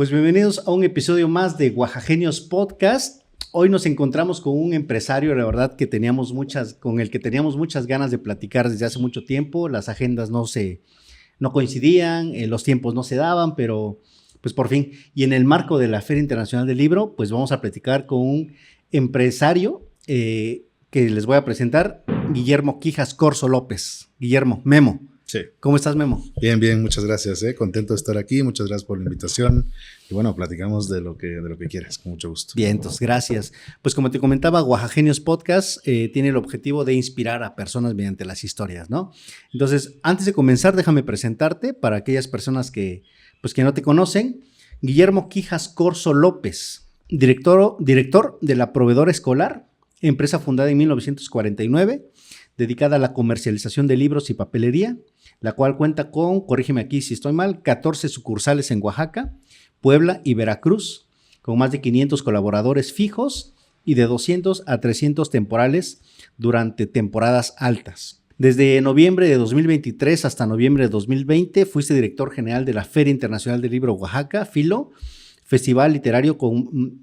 Pues bienvenidos a un episodio más de Oaxaqueños Podcast. Hoy nos encontramos con un empresario, la verdad, con el que teníamos muchas ganas de platicar desde hace mucho tiempo. Las agendas no coincidían, los tiempos no se daban, pero pues por fin. Y en el marco de la Feria Internacional del Libro, pues vamos a platicar con un empresario que les voy a presentar, Guillermo Quijas Corzo López. Guillermo, Memo. Sí. ¿Cómo estás, Memo? Bien, muchas gracias. Contento de estar aquí, muchas gracias por la invitación. Y bueno, platicamos de lo que quieras, con mucho gusto. Bien, entonces, gracias. Pues como te comentaba, Oaxaqueños Podcast tiene el objetivo de inspirar a personas mediante las historias, ¿no? Entonces, antes de comenzar, déjame presentarte para aquellas personas que no te conocen. Guillermo Quijas Corzo López, director de La Proveedora Escolar, empresa fundada en 1949, dedicada a la comercialización de libros y papelería, la cual cuenta con, corrígeme aquí si estoy mal, 14 sucursales en Oaxaca, Puebla y Veracruz, con más de 500 colaboradores fijos y de 200 a 300 temporales durante temporadas altas. Desde noviembre de 2023 hasta noviembre de 2020 fuiste director general de la Feria Internacional del Libro Oaxaca, FILO, festival literario con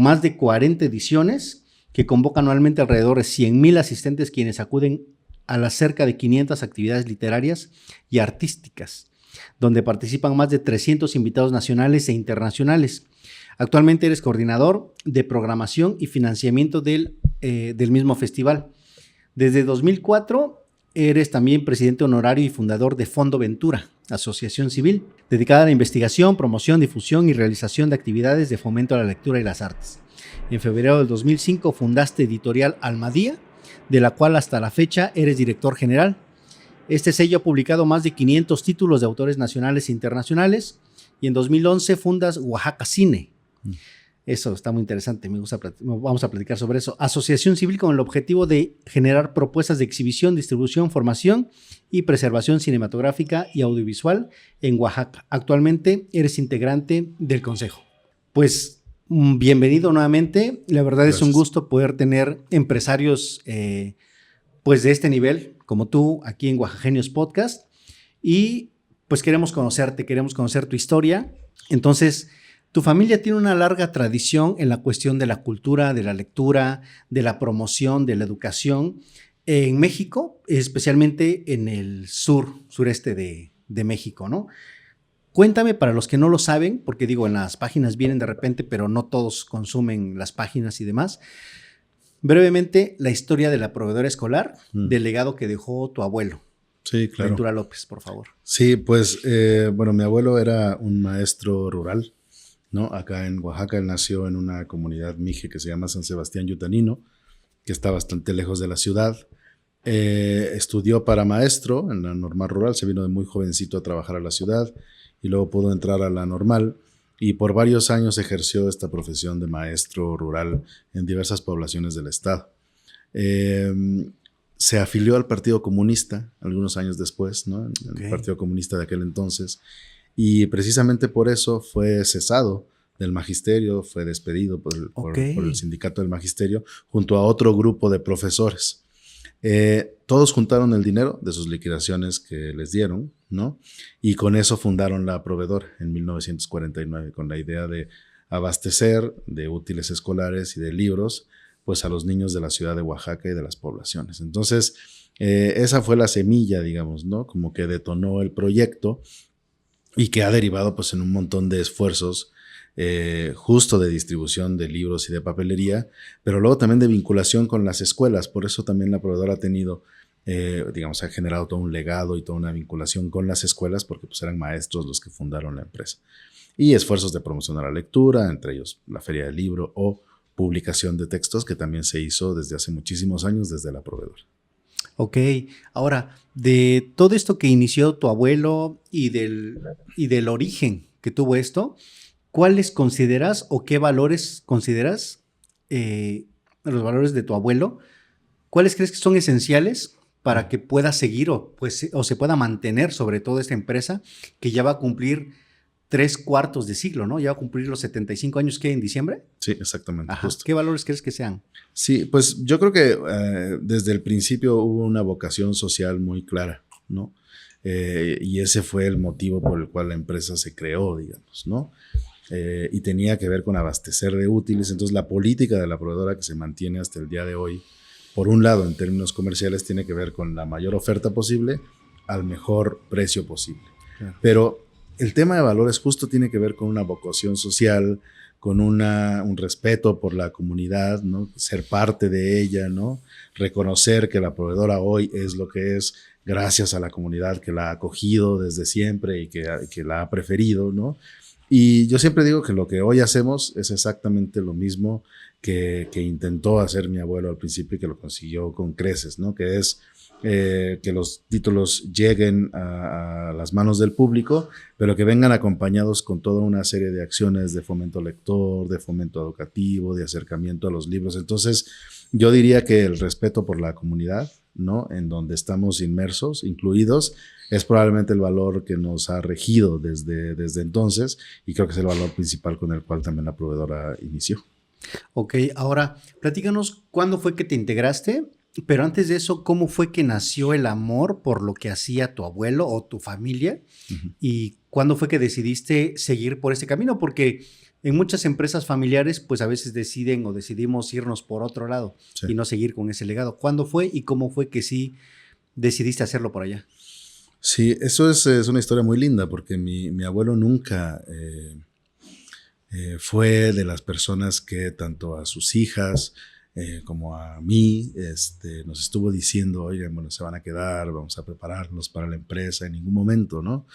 más de 40 ediciones que convoca anualmente alrededor de 100,000 asistentes quienes acuden a las cerca de 500 actividades literarias y artísticas, donde participan más de 300 invitados nacionales e internacionales. Actualmente eres coordinador de programación y financiamiento del mismo festival. Desde 2004 eres también presidente honorario y fundador de Fondo Ventura, asociación civil, dedicada a la investigación, promoción, difusión y realización de actividades de fomento a la lectura y las artes. En febrero del 2005 fundaste Editorial Almadía, de la cual hasta la fecha eres director general. Este sello ha publicado más de 500 títulos de autores nacionales e internacionales y en 2011 fundas Oaxaca Cine. Eso está muy interesante, vamos a platicar sobre eso. Asociación civil con el objetivo de generar propuestas de exhibición, distribución, formación y preservación cinematográfica y audiovisual en Oaxaca. Actualmente eres integrante del consejo. Pues bienvenido nuevamente. La verdad Gracias. Es un gusto poder tener empresarios pues de este nivel como tú aquí en Oaxaqueños Podcast y pues queremos conocerte, queremos conocer tu historia. Entonces, tu familia tiene una larga tradición en la cuestión de la cultura, de la lectura, de la promoción, de la educación en México, especialmente en el sureste de México, ¿no? Cuéntame para los que no lo saben, porque digo, en las páginas vienen de repente, pero no todos consumen las páginas y demás. Brevemente, la historia de La Proveedora Escolar, del legado que dejó tu abuelo. Sí, claro. Ventura López, por favor. Sí, pues, bueno, mi abuelo era un maestro rural, ¿no? Acá en Oaxaca, él nació en una comunidad mije que se llama San Sebastián Yutanino, que está bastante lejos de la ciudad. Estudió para maestro en la normal rural, se vino de muy jovencito a trabajar a la ciudad y luego pudo entrar a la normal y por varios años ejerció esta profesión de maestro rural en diversas poblaciones del estado. Se afilió al Partido Comunista algunos años después, ¿no? El Partido Comunista de aquel entonces, y precisamente por eso fue cesado del magisterio, fue despedido por el sindicato del magisterio junto a otro grupo de profesores. Todos juntaron el dinero de sus liquidaciones que les dieron, ¿no? Y con eso fundaron La Proveedora en 1949, con la idea de abastecer de útiles escolares y de libros, pues a los niños de la ciudad de Oaxaca y de las poblaciones. Entonces, esa fue la semilla, digamos, ¿no? Como que detonó el proyecto y que ha derivado, pues, en un montón de esfuerzos justo de distribución de libros y de papelería, pero luego también de vinculación con las escuelas. Por eso también La Proveedora ha tenido, digamos, ha generado todo un legado y toda una vinculación con las escuelas porque pues eran maestros los que fundaron la empresa. Y esfuerzos de promoción a la lectura, entre ellos la Feria del Libro o publicación de textos que también se hizo desde hace muchísimos años desde La Proveedora. Ok, ahora, de todo esto que inició tu abuelo y del origen que tuvo esto, ¿cuáles consideras o qué valores consideras, los valores de tu abuelo, cuáles crees que son esenciales para que pueda seguir o se pueda mantener sobre todo esta empresa que ya va a cumplir 3/4 de siglo, ¿no? Ya va a cumplir los 75 años que en diciembre? Sí, exactamente. Justo. ¿Qué valores crees que sean? Sí, pues yo creo que desde el principio hubo una vocación social muy clara, ¿no? Y ese fue el motivo por el cual la empresa se creó, digamos, ¿no? y tenía que ver con abastecer de útiles. Entonces la política de la proveedora que se mantiene hasta el día de hoy, por un lado en términos comerciales, tiene que ver con la mayor oferta posible al mejor precio posible. Claro. Pero el tema de valores justo tiene que ver con una vocación social, con un respeto por la comunidad, ¿no? Ser parte de ella, ¿no? Reconocer que la proveedora hoy es lo que es gracias a la comunidad que la ha acogido desde siempre y que la ha preferido, ¿no? Y yo siempre digo que lo que hoy hacemos es exactamente lo mismo que intentó hacer mi abuelo al principio y que lo consiguió con creces, ¿no? Que es que los títulos lleguen a las manos del público, pero que vengan acompañados con toda una serie de acciones de fomento lector, de fomento educativo, de acercamiento a los libros. Entonces, yo diría que el respeto por la comunidad, ¿no? En donde estamos inmersos, incluidos, es probablemente el valor que nos ha regido desde entonces, y creo que es el valor principal con el cual también la proveedora inició. Ok, ahora platícanos cuándo fue que te integraste. Pero antes de eso, ¿cómo fue que nació el amor por lo que hacía tu abuelo o tu familia? Uh-huh. ¿Y cuándo fue que decidiste seguir por ese camino? Porque en muchas empresas familiares, pues a veces deciden o decidimos irnos por otro lado, sí, y no seguir con ese legado. ¿Cuándo fue y cómo fue que sí decidiste hacerlo por allá? Sí, eso es una historia muy linda porque mi abuelo nunca fue de las personas que tanto a sus hijas como a mí, nos estuvo diciendo, oigan, bueno, se van a quedar, vamos a prepararlos para la empresa, en ningún momento, ¿no?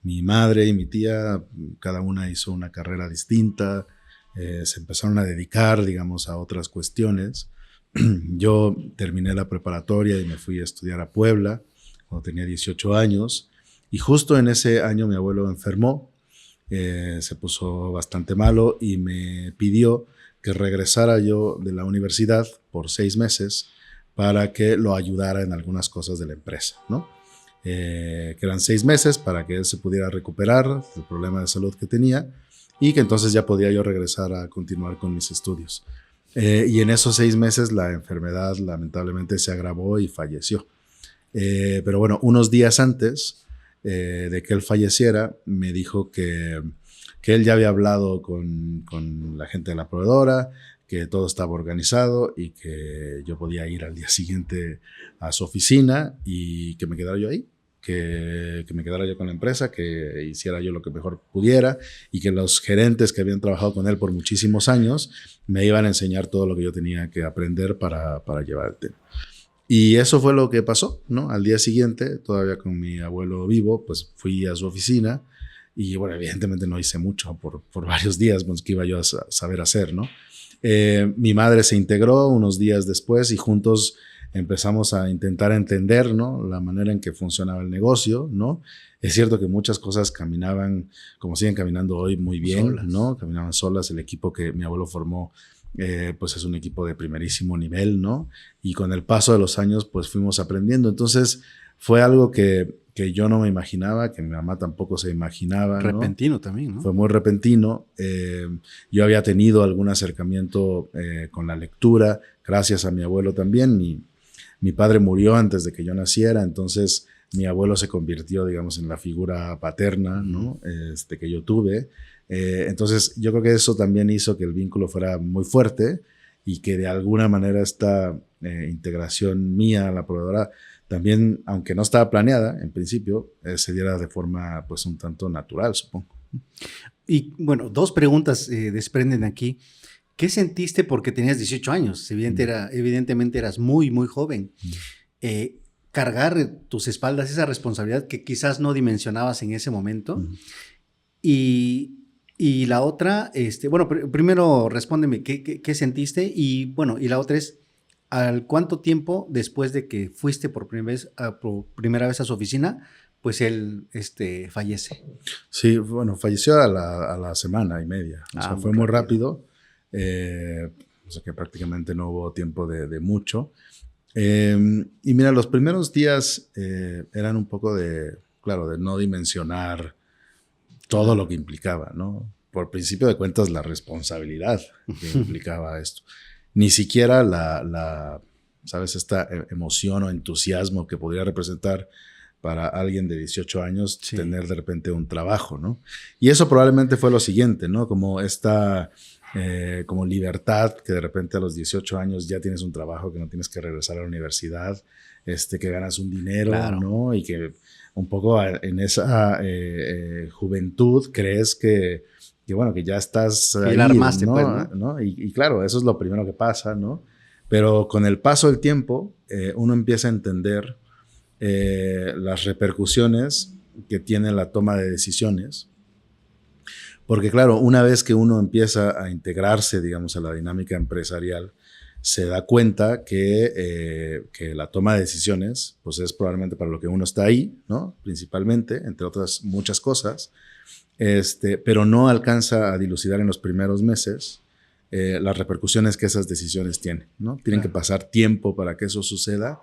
Mi madre y mi tía, cada una hizo una carrera distinta, se empezaron a dedicar, digamos, a otras cuestiones. Yo terminé la preparatoria y me fui a estudiar a Puebla cuando tenía 18 años, y justo en ese año mi abuelo enfermó, se puso bastante malo y me pidió que regresara yo de la universidad por 6 meses para que lo ayudara en algunas cosas de la empresa, ¿no? Que eran 6 meses para que él se pudiera recuperar del problema de salud que tenía y que entonces ya podía yo regresar a continuar con mis estudios. Y en esos 6 meses la enfermedad lamentablemente se agravó y falleció. Pero bueno, unos días antes de que él falleciera, me dijo que él ya había hablado con la gente de la proveedora, que todo estaba organizado y que yo podía ir al día siguiente a su oficina y que me quedara yo ahí, que me quedara yo con la empresa, que hiciera yo lo que mejor pudiera y que los gerentes que habían trabajado con él por muchísimos años me iban a enseñar todo lo que yo tenía que aprender para llevar el tema. Y eso fue lo que pasó, ¿no? Al día siguiente, todavía con mi abuelo vivo, pues fui a su oficina. Y bueno, evidentemente no hice mucho por varios días, pues, que iba yo a saber hacer, ¿no? Mi madre se integró unos días después y juntos empezamos a intentar entender, ¿no? La manera en que funcionaba el negocio, ¿no? Es cierto que muchas cosas caminaban, como siguen caminando hoy, muy bien, solas, ¿no? Caminaban solas. El equipo que mi abuelo formó, pues es un equipo de primerísimo nivel, ¿no? Y con el paso de los años, pues fuimos aprendiendo. Entonces, fue algo que yo no me imaginaba, que mi mamá tampoco se imaginaba. Repentino, ¿no? También, ¿no? Fue muy repentino. Yo había tenido algún acercamiento con la lectura, gracias a mi abuelo también. Mi padre murió antes de que yo naciera, entonces mi abuelo se convirtió, digamos, en la figura paterna, ¿no? Que yo tuve. Entonces yo creo que eso también hizo que el vínculo fuera muy fuerte y que de alguna manera esta integración mía a la proveedora también, aunque no estaba planeada en principio, se diera de forma pues un tanto natural, supongo. Y bueno, 2 preguntas desprenden aquí. ¿Qué sentiste porque tenías 18 años? Evidentemente eras muy, muy joven. Cargar tus espaldas esa responsabilidad que quizás no dimensionabas en ese momento. Y la otra, bueno, primero respóndeme, ¿qué sentiste? Y bueno, y la otra es, ¿al cuánto tiempo después de que fuiste por primera vez a su oficina, pues él fallece? Sí, bueno, falleció a la semana y media. O sea, fue muy rápido. O sea que prácticamente no hubo tiempo de mucho. Y mira, los primeros días eran un poco de no dimensionar todo lo que implicaba, ¿no? Por principio de cuentas, la responsabilidad que implicaba esto. Ni siquiera ¿sabes? Esta emoción o entusiasmo que podría representar para alguien de 18 años Sí. tener de repente un trabajo, ¿no? Y eso probablemente fue lo siguiente, ¿no? Como esta como libertad, que de repente a los 18 años ya tienes un trabajo, que no tienes que regresar a la universidad, que ganas un dinero, Claro. ¿no? Y que un poco en esa juventud crees que bueno, que ya estás Que ahí, la armaste, ¿no? pues, ¿no? ¿No? Y claro, eso es lo primero que pasa, ¿no? Pero con el paso del tiempo, uno empieza a entender las repercusiones que tiene la toma de decisiones. Porque claro, una vez que uno empieza a integrarse, digamos, a la dinámica empresarial, se da cuenta que la toma de decisiones, pues es probablemente para lo que uno está ahí, ¿no? Principalmente, entre otras muchas cosas, pero no alcanza a dilucidar en los primeros meses las repercusiones que esas decisiones tienen, ¿no? Tienen que pasar tiempo para que eso suceda,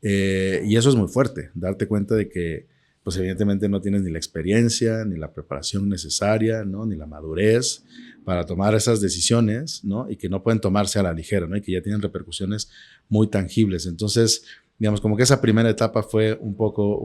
y eso es muy fuerte, darte cuenta de que pues evidentemente no tienes ni la experiencia, ni la preparación necesaria, ¿no? Ni la madurez para tomar esas decisiones, ¿no? Y que no pueden tomarse a la ligera, ¿no? Y que ya tienen repercusiones muy tangibles. Entonces, digamos, como que esa primera etapa fue un poco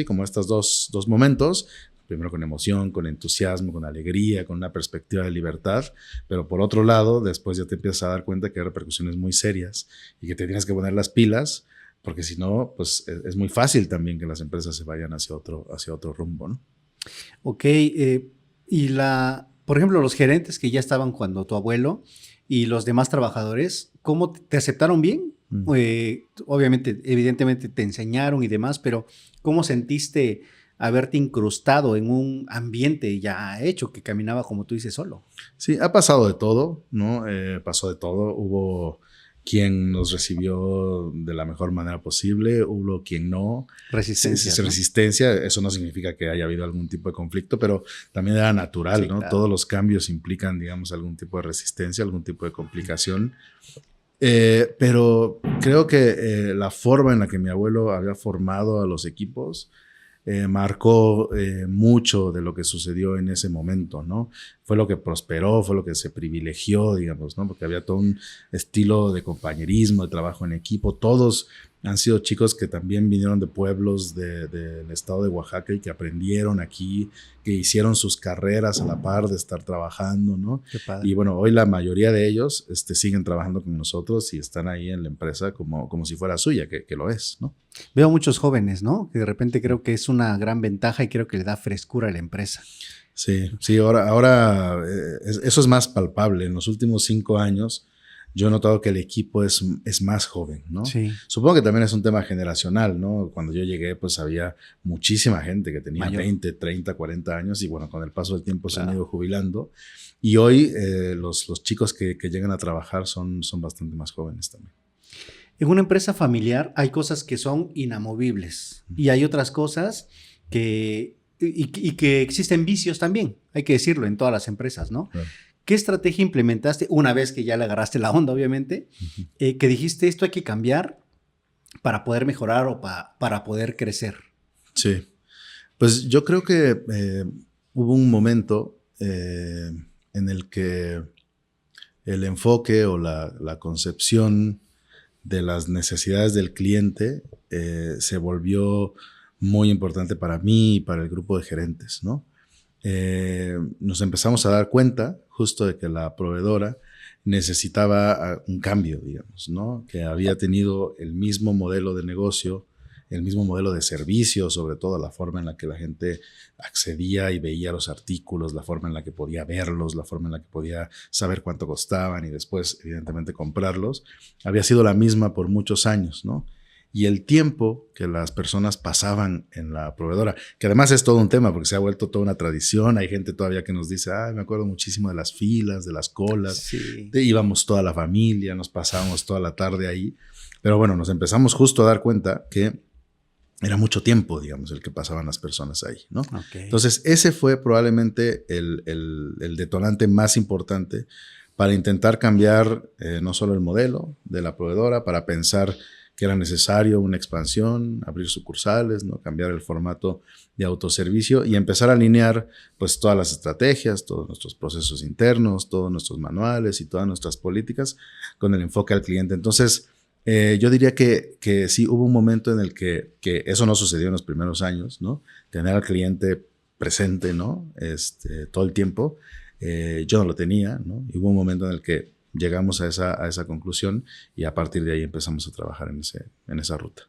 como estos dos momentos, primero con emoción, con entusiasmo, con alegría, con una perspectiva de libertad, pero por otro lado, después ya te empiezas a dar cuenta que hay repercusiones muy serias y que te tienes que poner las pilas, porque si no, pues es muy fácil también que las empresas se vayan hacia otro rumbo, ¿no? Ok, por ejemplo, los gerentes que ya estaban cuando tu abuelo y los demás trabajadores, ¿cómo te aceptaron bien? Obviamente, evidentemente te enseñaron y demás, pero ¿cómo sentiste haberte incrustado en un ambiente ya hecho que caminaba, como tú dices, solo? Sí, ha pasado de todo, ¿no? Pasó de todo. Hubo quien nos recibió de la mejor manera posible, hubo quien no. Resistencia. Sí, ¿no? Resistencia, eso no significa que haya habido algún tipo de conflicto, pero también era natural, Sí, ¿no? claro. Todos los cambios implican, digamos, algún tipo de resistencia, algún tipo de complicación. Pero creo que la forma en la que mi abuelo había formado a los equipos marcó mucho de lo que sucedió en ese momento, ¿no? Fue lo que prosperó, fue lo que se privilegió, digamos, ¿no? Porque había todo un estilo de compañerismo, de trabajo en equipo. Todos han sido chicos que también vinieron de pueblos del estado de Oaxaca y que aprendieron aquí, que hicieron sus carreras a la par de estar trabajando, ¿no? Qué padre. Y bueno, hoy la mayoría de ellos siguen trabajando con nosotros y están ahí en la empresa como si fuera suya, que lo es, ¿no? Veo muchos jóvenes, ¿no? Que de repente creo que es una gran ventaja y creo que le da frescura a la empresa. Sí, ahora eso es más palpable. En los últimos 5 años yo he notado que el equipo es más joven, ¿no? Sí. Supongo que también es un tema generacional, ¿no? Cuando yo llegué, pues había muchísima gente que tenía Mayor. 20, 30, 40 años y bueno, con el paso del tiempo Claro. se han ido jubilando. Y hoy los chicos que llegan a trabajar son bastante más jóvenes también. En una empresa familiar hay cosas que son inamovibles y hay otras cosas que existen vicios también, hay que decirlo, en todas las empresas, ¿no? Claro. ¿Qué estrategia implementaste una vez que ya le agarraste la onda, obviamente, que dijiste esto hay que cambiar para poder mejorar o para poder crecer? Sí, pues yo creo que hubo un momento en el que el enfoque o la concepción de las necesidades del cliente se volvió muy importante para mí y para el grupo de gerentes, ¿no? Nos empezamos a dar cuenta justo de que la proveedora necesitaba un cambio, digamos, ¿no? Que había tenido el mismo modelo de negocio, el mismo modelo de servicio, sobre todo la forma en la que la gente accedía y veía los artículos, la forma en la que podía verlos, la forma en la que podía saber cuánto costaban y después, evidentemente, comprarlos, había sido la misma por muchos años, ¿no? Y el tiempo que las personas pasaban en la proveedora, que además es todo un tema porque se ha vuelto toda una tradición, hay gente todavía que nos dice, me acuerdo muchísimo de las filas, de las colas, Sí. Íbamos toda la familia, nos pasábamos toda la tarde ahí, pero bueno, nos empezamos justo a dar cuenta que era mucho tiempo, digamos, el que pasaban las personas ahí, ¿no? Okay. Entonces, ese fue probablemente el detonante más importante para intentar cambiar no solo el modelo de la proveedora, para pensar que era necesario una expansión, abrir sucursales, ¿no? Cambiar el formato de autoservicio y empezar a alinear pues todas las estrategias, todos nuestros procesos internos, todos nuestros manuales y todas nuestras políticas con el enfoque al cliente. Entonces, Yo diría que sí hubo un momento en el que eso no sucedió en los primeros años, ¿no? Tener al cliente presente, ¿no? Todo el tiempo. Yo no lo tenía, ¿no? Y hubo un momento en el que llegamos a esa conclusión y a partir de ahí empezamos a trabajar en esa ruta.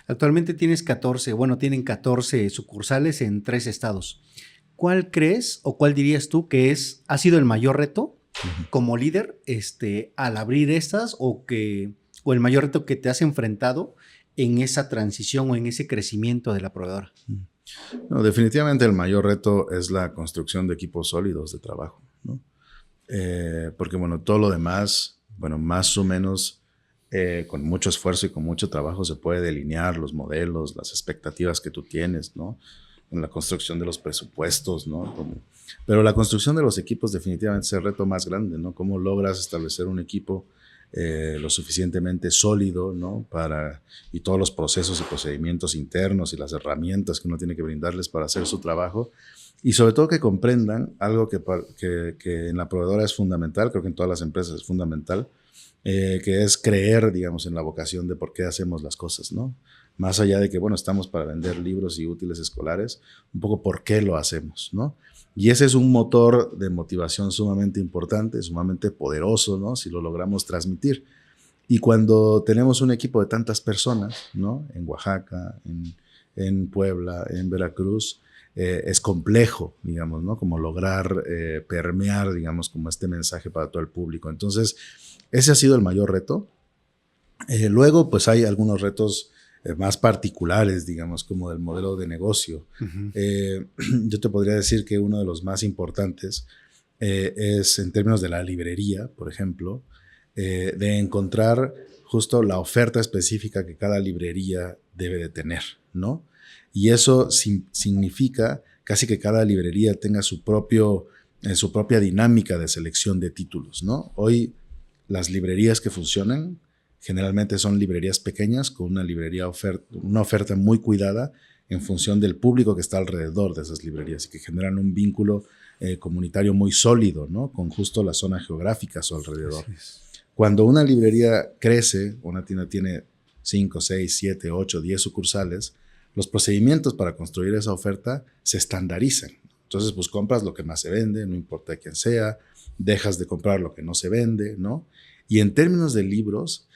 Actualmente tienen 14 sucursales en 3 estados. ¿Cuál crees o cuál dirías tú que ha sido el mayor reto como líder al abrir estas o el mayor reto que te has enfrentado en esa transición o en ese crecimiento de la proveedora? No, definitivamente el mayor reto es la construcción de equipos sólidos de trabajo, ¿no? Porque, bueno, todo lo demás, bueno, más o menos con mucho esfuerzo y con mucho trabajo se puede delinear los modelos, las expectativas que tú tienes, ¿no? En la construcción de los presupuestos, ¿no? Pero la construcción de los equipos definitivamente es el reto más grande, ¿no? ¿Cómo logras establecer un equipo lo suficientemente sólido, ¿no? Y todos los procesos y procedimientos internos y las herramientas que uno tiene que brindarles para hacer su trabajo. Y sobre todo que comprendan algo que en la proveedora es fundamental, creo que en todas las empresas es fundamental, que es creer, digamos, en la vocación de por qué hacemos las cosas, ¿no? Más allá de que, bueno, estamos para vender libros y útiles escolares, un poco por qué lo hacemos, ¿no? Y ese es un motor de motivación sumamente importante, sumamente poderoso, ¿no? Si lo logramos transmitir. Y cuando tenemos un equipo de tantas personas, ¿no? En Oaxaca, en Puebla, en Veracruz, es complejo, digamos, ¿no? Como lograr permear, digamos, como este mensaje para todo el público. Entonces, ese ha sido el mayor reto. Luego, pues hay algunos retos más particulares, digamos, como del modelo de negocio. Yo te podría decir que uno de los más importantes es en términos de la librería, por ejemplo, de encontrar justo la oferta específica que cada librería debe de tener, ¿no? Y eso significa casi que cada librería tenga su propia dinámica de selección de títulos, ¿no? Hoy las librerías que funcionan generalmente son librerías pequeñas con una oferta muy cuidada en función del público que está alrededor de esas librerías y que generan un vínculo comunitario muy sólido, ¿no? Con justo la zona geográfica a su alrededor. Cuando una librería crece, una tienda tiene 5, 6, 7, 8, 10 sucursales, los procedimientos para construir esa oferta se estandarizan. Entonces, pues compras lo que más se vende, no importa quién sea, dejas de comprar lo que no se vende, ¿no? Y en términos de libros,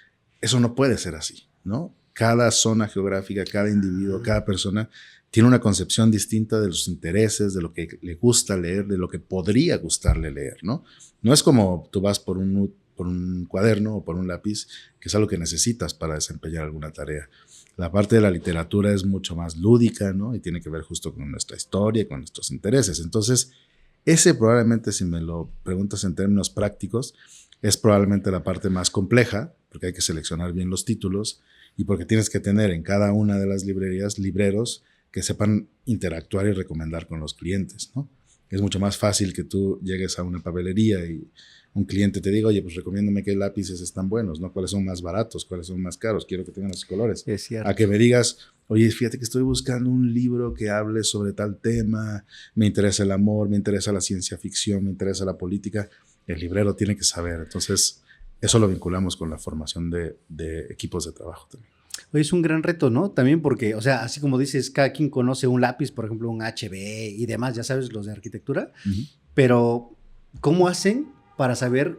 eso no puede ser así, ¿no? Cada zona geográfica, cada individuo, cada persona tiene una concepción distinta de los intereses, de lo que le gusta leer, de lo que podría gustarle leer, ¿no? No es como tú vas por un cuaderno o por un lápiz, que es algo que necesitas para desempeñar alguna tarea. La parte de la literatura es mucho más lúdica, ¿no? Y tiene que ver justo con nuestra historia y con nuestros intereses. Entonces, ese probablemente, si me lo preguntas en términos prácticos, es probablemente la parte más compleja, porque hay que seleccionar bien los títulos y porque tienes que tener en cada una de las librerías libreros que sepan interactuar y recomendar con los clientes, ¿no? Es mucho más fácil que tú llegues a una papelería y un cliente te diga, oye, pues recomiéndame qué lápices están buenos, ¿no? ¿Cuáles son más baratos? ¿Cuáles son más caros? Quiero que tengan esos colores. Es cierto. A que me digas, oye, fíjate que estoy buscando un libro que hable sobre tal tema, me interesa el amor, me interesa la ciencia ficción, me interesa la política. El librero tiene que saber. Entonces, eso lo vinculamos con la formación de equipos de trabajo también. Oye, es un gran reto, ¿no? También porque, o sea, así como dices, cada quien conoce un lápiz, por ejemplo, un HB y demás, ya sabes, los de arquitectura, pero ¿cómo hacen para saber,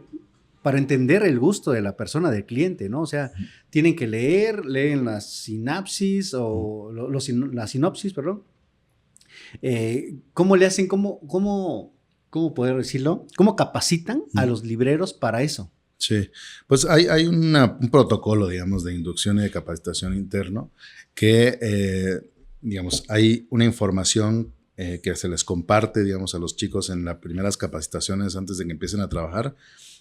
para entender el gusto de la persona, del cliente, ¿no? O sea, tienen que leen las sinapsis o la sinopsis, perdón. ¿Cómo le hacen, cómo poder decirlo? ¿Cómo capacitan a los libreros para eso? Sí, pues hay un protocolo, digamos, de inducción y de capacitación interno que, digamos, hay una información que se les comparte, digamos, a los chicos en las primeras capacitaciones antes de que empiecen a trabajar,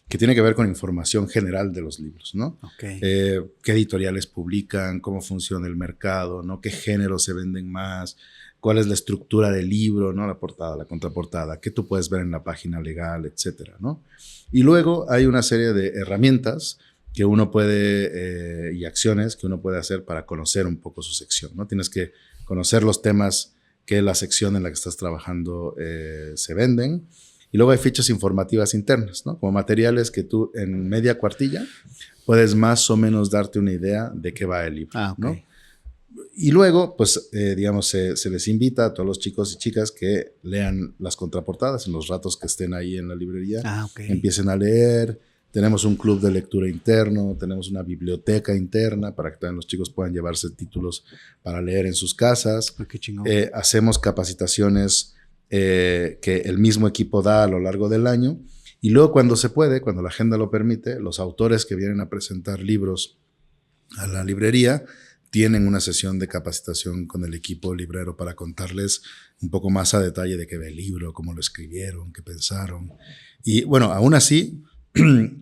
que tiene que ver con información general de los libros, ¿no? Okay. ¿Qué editoriales publican? ¿Cómo funciona el mercado? ¿No? ¿Qué géneros se venden más? ¿Cuál es la estructura del libro? ¿No? La portada, la contraportada, qué tú puedes ver en la página legal, etcétera, ¿no? Y luego hay una serie de herramientas que uno puede, y acciones que uno puede hacer para conocer un poco su sección, ¿no? Tienes que conocer los temas que la sección en la que estás trabajando se venden Y luego hay fichas informativas internas, ¿no? Como materiales que tú en media cuartilla puedes más o menos darte una idea de qué va el libro, ¿no? Y luego, pues, digamos, se les invita a todos los chicos y chicas que lean las contraportadas en los ratos que estén ahí en la librería. Empiecen a leer. Tenemos un club de lectura interno, tenemos una biblioteca interna para que también los chicos puedan llevarse títulos para leer en sus casas. Qué chingón. Hacemos capacitaciones que el mismo equipo da a lo largo del año. Y luego, cuando se puede, cuando la agenda lo permite, los autores que vienen a presentar libros a la librería tienen una sesión de capacitación con el equipo librero para contarles un poco más a detalle de qué ve el libro, cómo lo escribieron, qué pensaron. Y bueno, aún así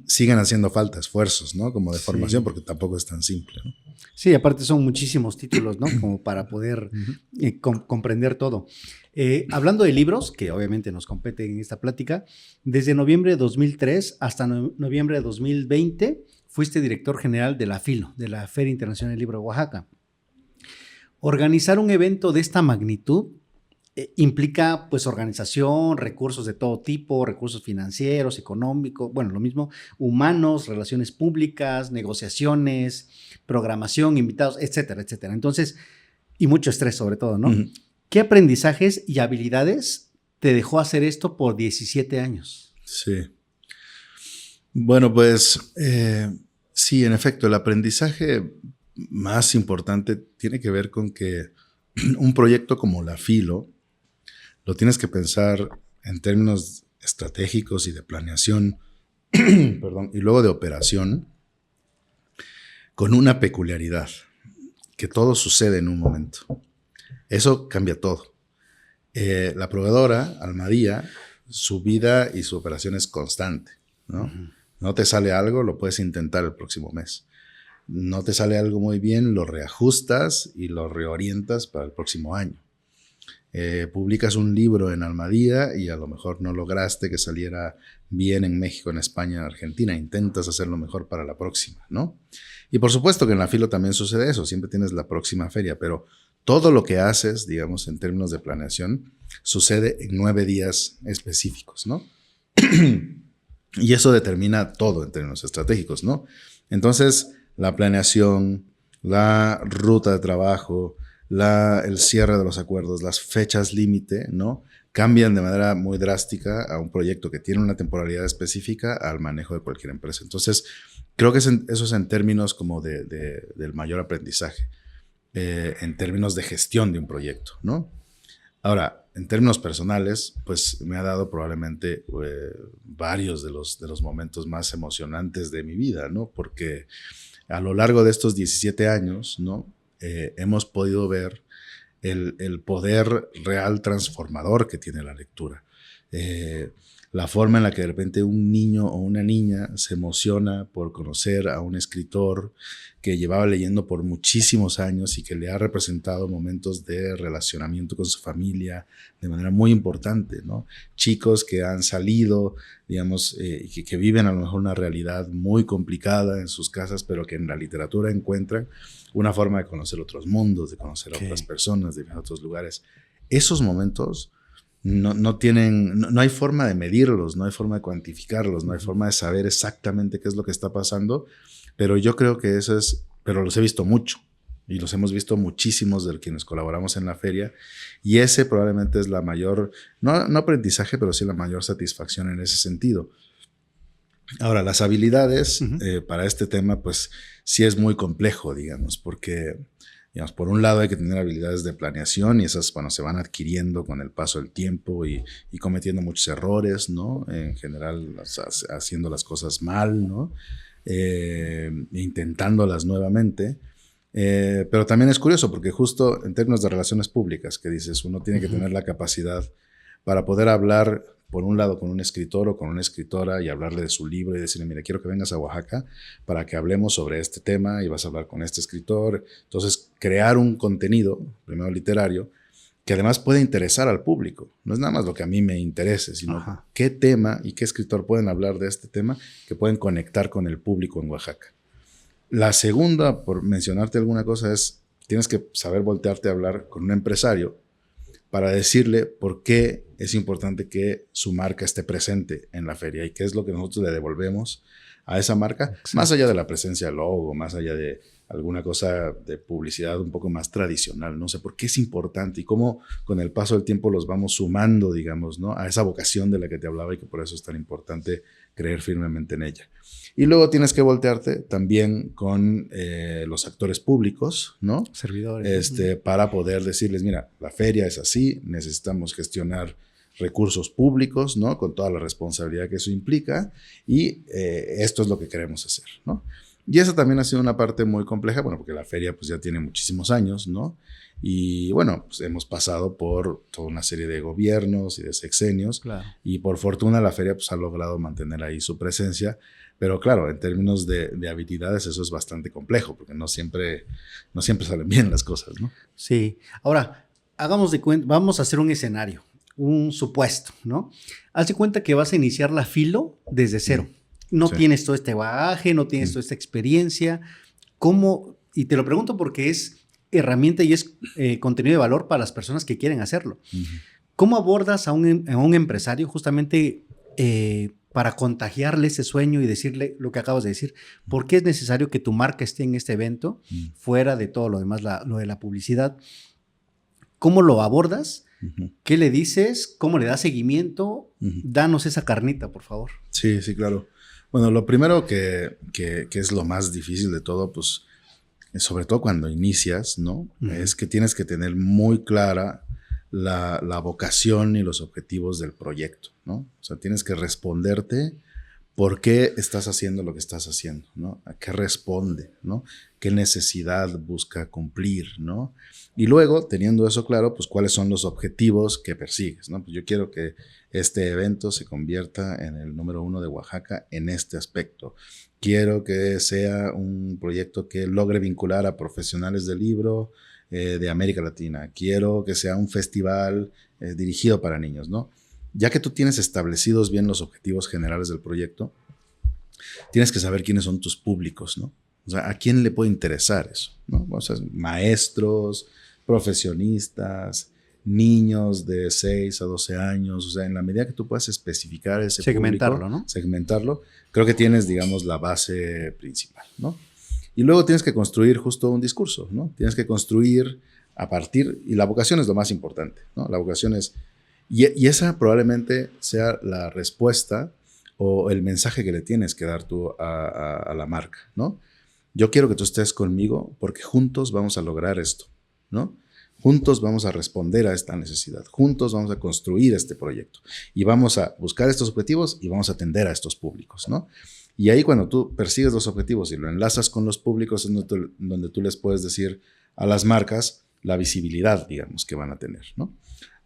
siguen haciendo falta esfuerzos, ¿no? Como de formación, porque tampoco es tan simple, ¿no? Sí, aparte son muchísimos títulos, ¿no? Como para poder comprender todo. Hablando de libros, que obviamente nos competen en esta plática, desde noviembre de 2003 hasta noviembre de 2020 fuiste director general de la FILO, de la Feria Internacional del Libro de Oaxaca. Organizar un evento de esta magnitud implica pues organización, recursos de todo tipo, recursos financieros, económicos, bueno, lo mismo, humanos, relaciones públicas, negociaciones, programación, invitados, etcétera, etcétera. Entonces, y mucho estrés sobre todo, ¿no? Uh-huh. ¿Qué aprendizajes y habilidades te dejó hacer esto por 17 años? Sí. Bueno, pues sí, en efecto, el aprendizaje más importante tiene que ver con que un proyecto como la FILO lo tienes que pensar en términos estratégicos y de planeación, perdón, y luego de operación, con una peculiaridad, que todo sucede en un momento. Eso cambia todo. La proveedora, Almadía, su vida y su operación es constante, ¿no? Uh-huh. No te sale algo, lo puedes intentar el próximo mes. No te sale algo muy bien, lo reajustas y lo reorientas para el próximo año. Publicas un libro en Almadía y a lo mejor no lograste que saliera bien en México, en España, en Argentina. Intentas hacerlo mejor para la próxima, ¿no? Y por supuesto que en la FILO también sucede eso. Siempre tienes la próxima feria, pero todo lo que haces, digamos, en términos de planeación, sucede en 9 días específicos, ¿no? Y eso determina todo en términos estratégicos, ¿no? Entonces, la planeación, la ruta de trabajo, el cierre de los acuerdos, las fechas límite, ¿no? Cambian de manera muy drástica a un proyecto que tiene una temporalidad específica al manejo de cualquier empresa. Entonces, creo que eso es en términos como del mayor aprendizaje, en términos de gestión de un proyecto, ¿no? Ahora, en términos personales, pues me ha dado probablemente varios de los momentos más emocionantes de mi vida, ¿no? Porque a lo largo de estos 17 años, ¿no? Hemos podido ver el poder real transformador que tiene la lectura. La forma en la que de repente un niño o una niña se emociona por conocer a un escritor que llevaba leyendo por muchísimos años y que le ha representado momentos de relacionamiento con su familia de manera muy importante, ¿no? Chicos que han salido, digamos, que viven a lo mejor una realidad muy complicada en sus casas, pero que en la literatura encuentran una forma de conocer otros mundos, de conocer a otras personas, de viajar a otros lugares. Esos momentos no hay forma de medirlos, no hay forma de cuantificarlos, no hay forma de saber exactamente qué es lo que está pasando, pero yo creo que pero los he visto mucho y los hemos visto muchísimos de quienes colaboramos en la feria, y ese probablemente es la mayor, no aprendizaje, pero sí la mayor satisfacción en ese sentido. Ahora, las habilidades para este tema, pues sí es muy complejo, digamos, porque digamos, por un lado hay que tener habilidades de planeación y esas, bueno, se van adquiriendo con el paso del tiempo y cometiendo muchos errores, ¿no? En general, haciendo las cosas mal, ¿no? Intentándolas nuevamente. Pero también es curioso porque justo en términos de relaciones públicas, que dices, uno tiene que tener la capacidad para poder hablar, por un lado, con un escritor o con una escritora y hablarle de su libro y decirle, mira, quiero que vengas a Oaxaca para que hablemos sobre este tema y vas a hablar con este escritor. Entonces, crear un contenido, primero literario, que además puede interesar al público. No es nada más lo que a mí me interese, sino qué tema y qué escritor pueden hablar de este tema que pueden conectar con el público en Oaxaca. La segunda, por mencionarte alguna cosa, es tienes que saber voltearte a hablar con un empresario para decirle por qué es importante que su marca esté presente en la feria y qué es lo que nosotros le devolvemos a esa marca, más allá de la presencia del logo, más allá de alguna cosa de publicidad un poco más tradicional, no sé por qué es importante y cómo con el paso del tiempo los vamos sumando, digamos, ¿no? A esa vocación de la que te hablaba y que por eso es tan importante creer firmemente en ella. Y luego tienes que voltearte también con los actores públicos, ¿no? Servidores. Para poder decirles, mira, la feria es así, necesitamos gestionar recursos públicos, ¿no? Con toda la responsabilidad que eso implica y esto es lo que queremos hacer, ¿no? Y esa también ha sido una parte muy compleja, bueno, porque la feria pues ya tiene muchísimos años, ¿no? Y bueno, pues hemos pasado por toda una serie de gobiernos y de sexenios. Claro. Y por fortuna la feria pues ha logrado mantener ahí su presencia. Pero claro, en términos de habilidades eso es bastante complejo, porque no siempre salen bien las cosas, ¿no? Sí. Ahora, hagamos de cuenta, vamos a hacer un escenario, un supuesto, ¿no? Haz de cuenta que vas a iniciar la Filo desde cero. No tienes todo este bagaje, no tienes toda esta experiencia. ¿Cómo? Y te lo pregunto porque es herramienta y es contenido de valor para las personas que quieren hacerlo. ¿Cómo abordas a un empresario justamente para contagiarle ese sueño y decirle lo que acabas de decir? ¿Por qué es necesario que tu marca esté en este evento, fuera de todo lo demás, lo de la publicidad? ¿Cómo lo abordas? ¿Qué le dices? ¿Cómo le das seguimiento? Danos esa carnita, por favor. Sí, sí, claro. Bueno, lo primero que es lo más difícil de todo, pues, sobre todo cuando inicias, ¿no? Es que tienes que tener muy clara la vocación y los objetivos del proyecto, ¿no? O sea, tienes que responderte por qué estás haciendo lo que estás haciendo, ¿no? ¿A qué responde, ¿no? ¿Qué necesidad busca cumplir, ¿no? Y luego, teniendo eso claro, pues cuáles son los objetivos que persigues, ¿no? Pues yo quiero que este evento se convierta en el número 1 de Oaxaca en este aspecto. Quiero que sea un proyecto que logre vincular a profesionales del libro de América Latina. Quiero que sea un festival dirigido para niños, ¿no? Ya que tú tienes establecidos bien los objetivos generales del proyecto, tienes que saber quiénes son tus públicos, ¿no? O sea, ¿a quién le puede interesar eso, ¿no? O sea, maestros, profesionistas, niños de 6 a 12 años, o sea, en la medida que tú puedas especificar ese segmentarlo, público, ¿no? Segmentarlo, creo que tienes, digamos, la base principal, ¿no? Y luego tienes que construir justo un discurso, ¿no? Tienes que construir a partir, y la vocación es lo más importante, ¿no? La vocación es, y esa probablemente sea la respuesta o el mensaje que le tienes que dar tú a la marca, ¿no? Yo quiero que tú estés conmigo porque juntos vamos a lograr esto, ¿no? Juntos vamos a responder a esta necesidad, juntos vamos a construir este proyecto y vamos a buscar estos objetivos y vamos a atender a estos públicos, ¿no? Y ahí cuando tú persigues los objetivos y lo enlazas con los públicos es donde tú les puedes decir a las marcas la visibilidad, digamos, que van a tener, ¿no?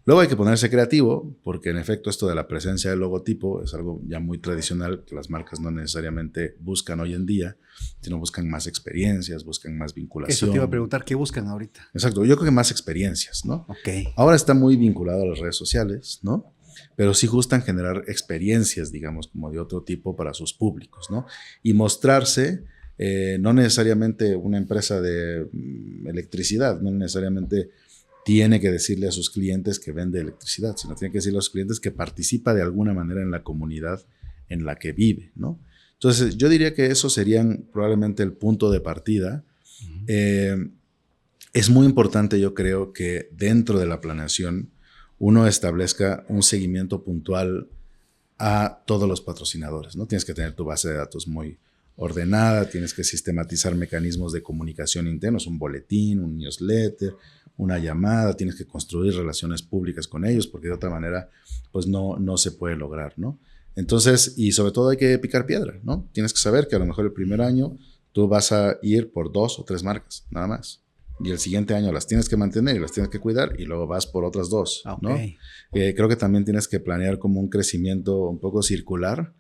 Luego hay que ponerse creativo, porque en efecto esto de la presencia del logotipo es algo ya muy tradicional que las marcas no necesariamente buscan hoy en día, sino buscan más experiencias, buscan más vinculación. Eso te iba a preguntar, ¿qué buscan ahorita? Exacto, yo creo que más experiencias, ¿no? Ok. Ahora está muy vinculado a las redes sociales, ¿no? Pero sí gustan generar experiencias, digamos, como de otro tipo para sus públicos, ¿no? Y mostrarse, no necesariamente una empresa de electricidad, no necesariamente tiene que decirle a sus clientes que vende electricidad, sino tiene que decirle a sus clientes que participa de alguna manera en la comunidad en la que vive, ¿no? Entonces, yo diría que esos serían probablemente el punto de partida. Es muy importante, yo creo, que dentro de la planeación uno establezca un seguimiento puntual a todos los patrocinadores, ¿no? Tienes que tener tu base de datos muy ordenada, tienes que sistematizar mecanismos de comunicación internos, un boletín, un newsletter, una llamada, tienes que construir relaciones públicas con ellos, porque de otra manera, pues no se puede lograr, ¿no? Entonces, y sobre todo hay que picar piedra, ¿no? Tienes que saber que a lo mejor el primer año tú vas a ir por 2 o 3 marcas, nada más. Y el siguiente año las tienes que mantener y las tienes que cuidar y luego vas por otras 2, ¿no? Creo que también tienes que planear como un crecimiento un poco circular,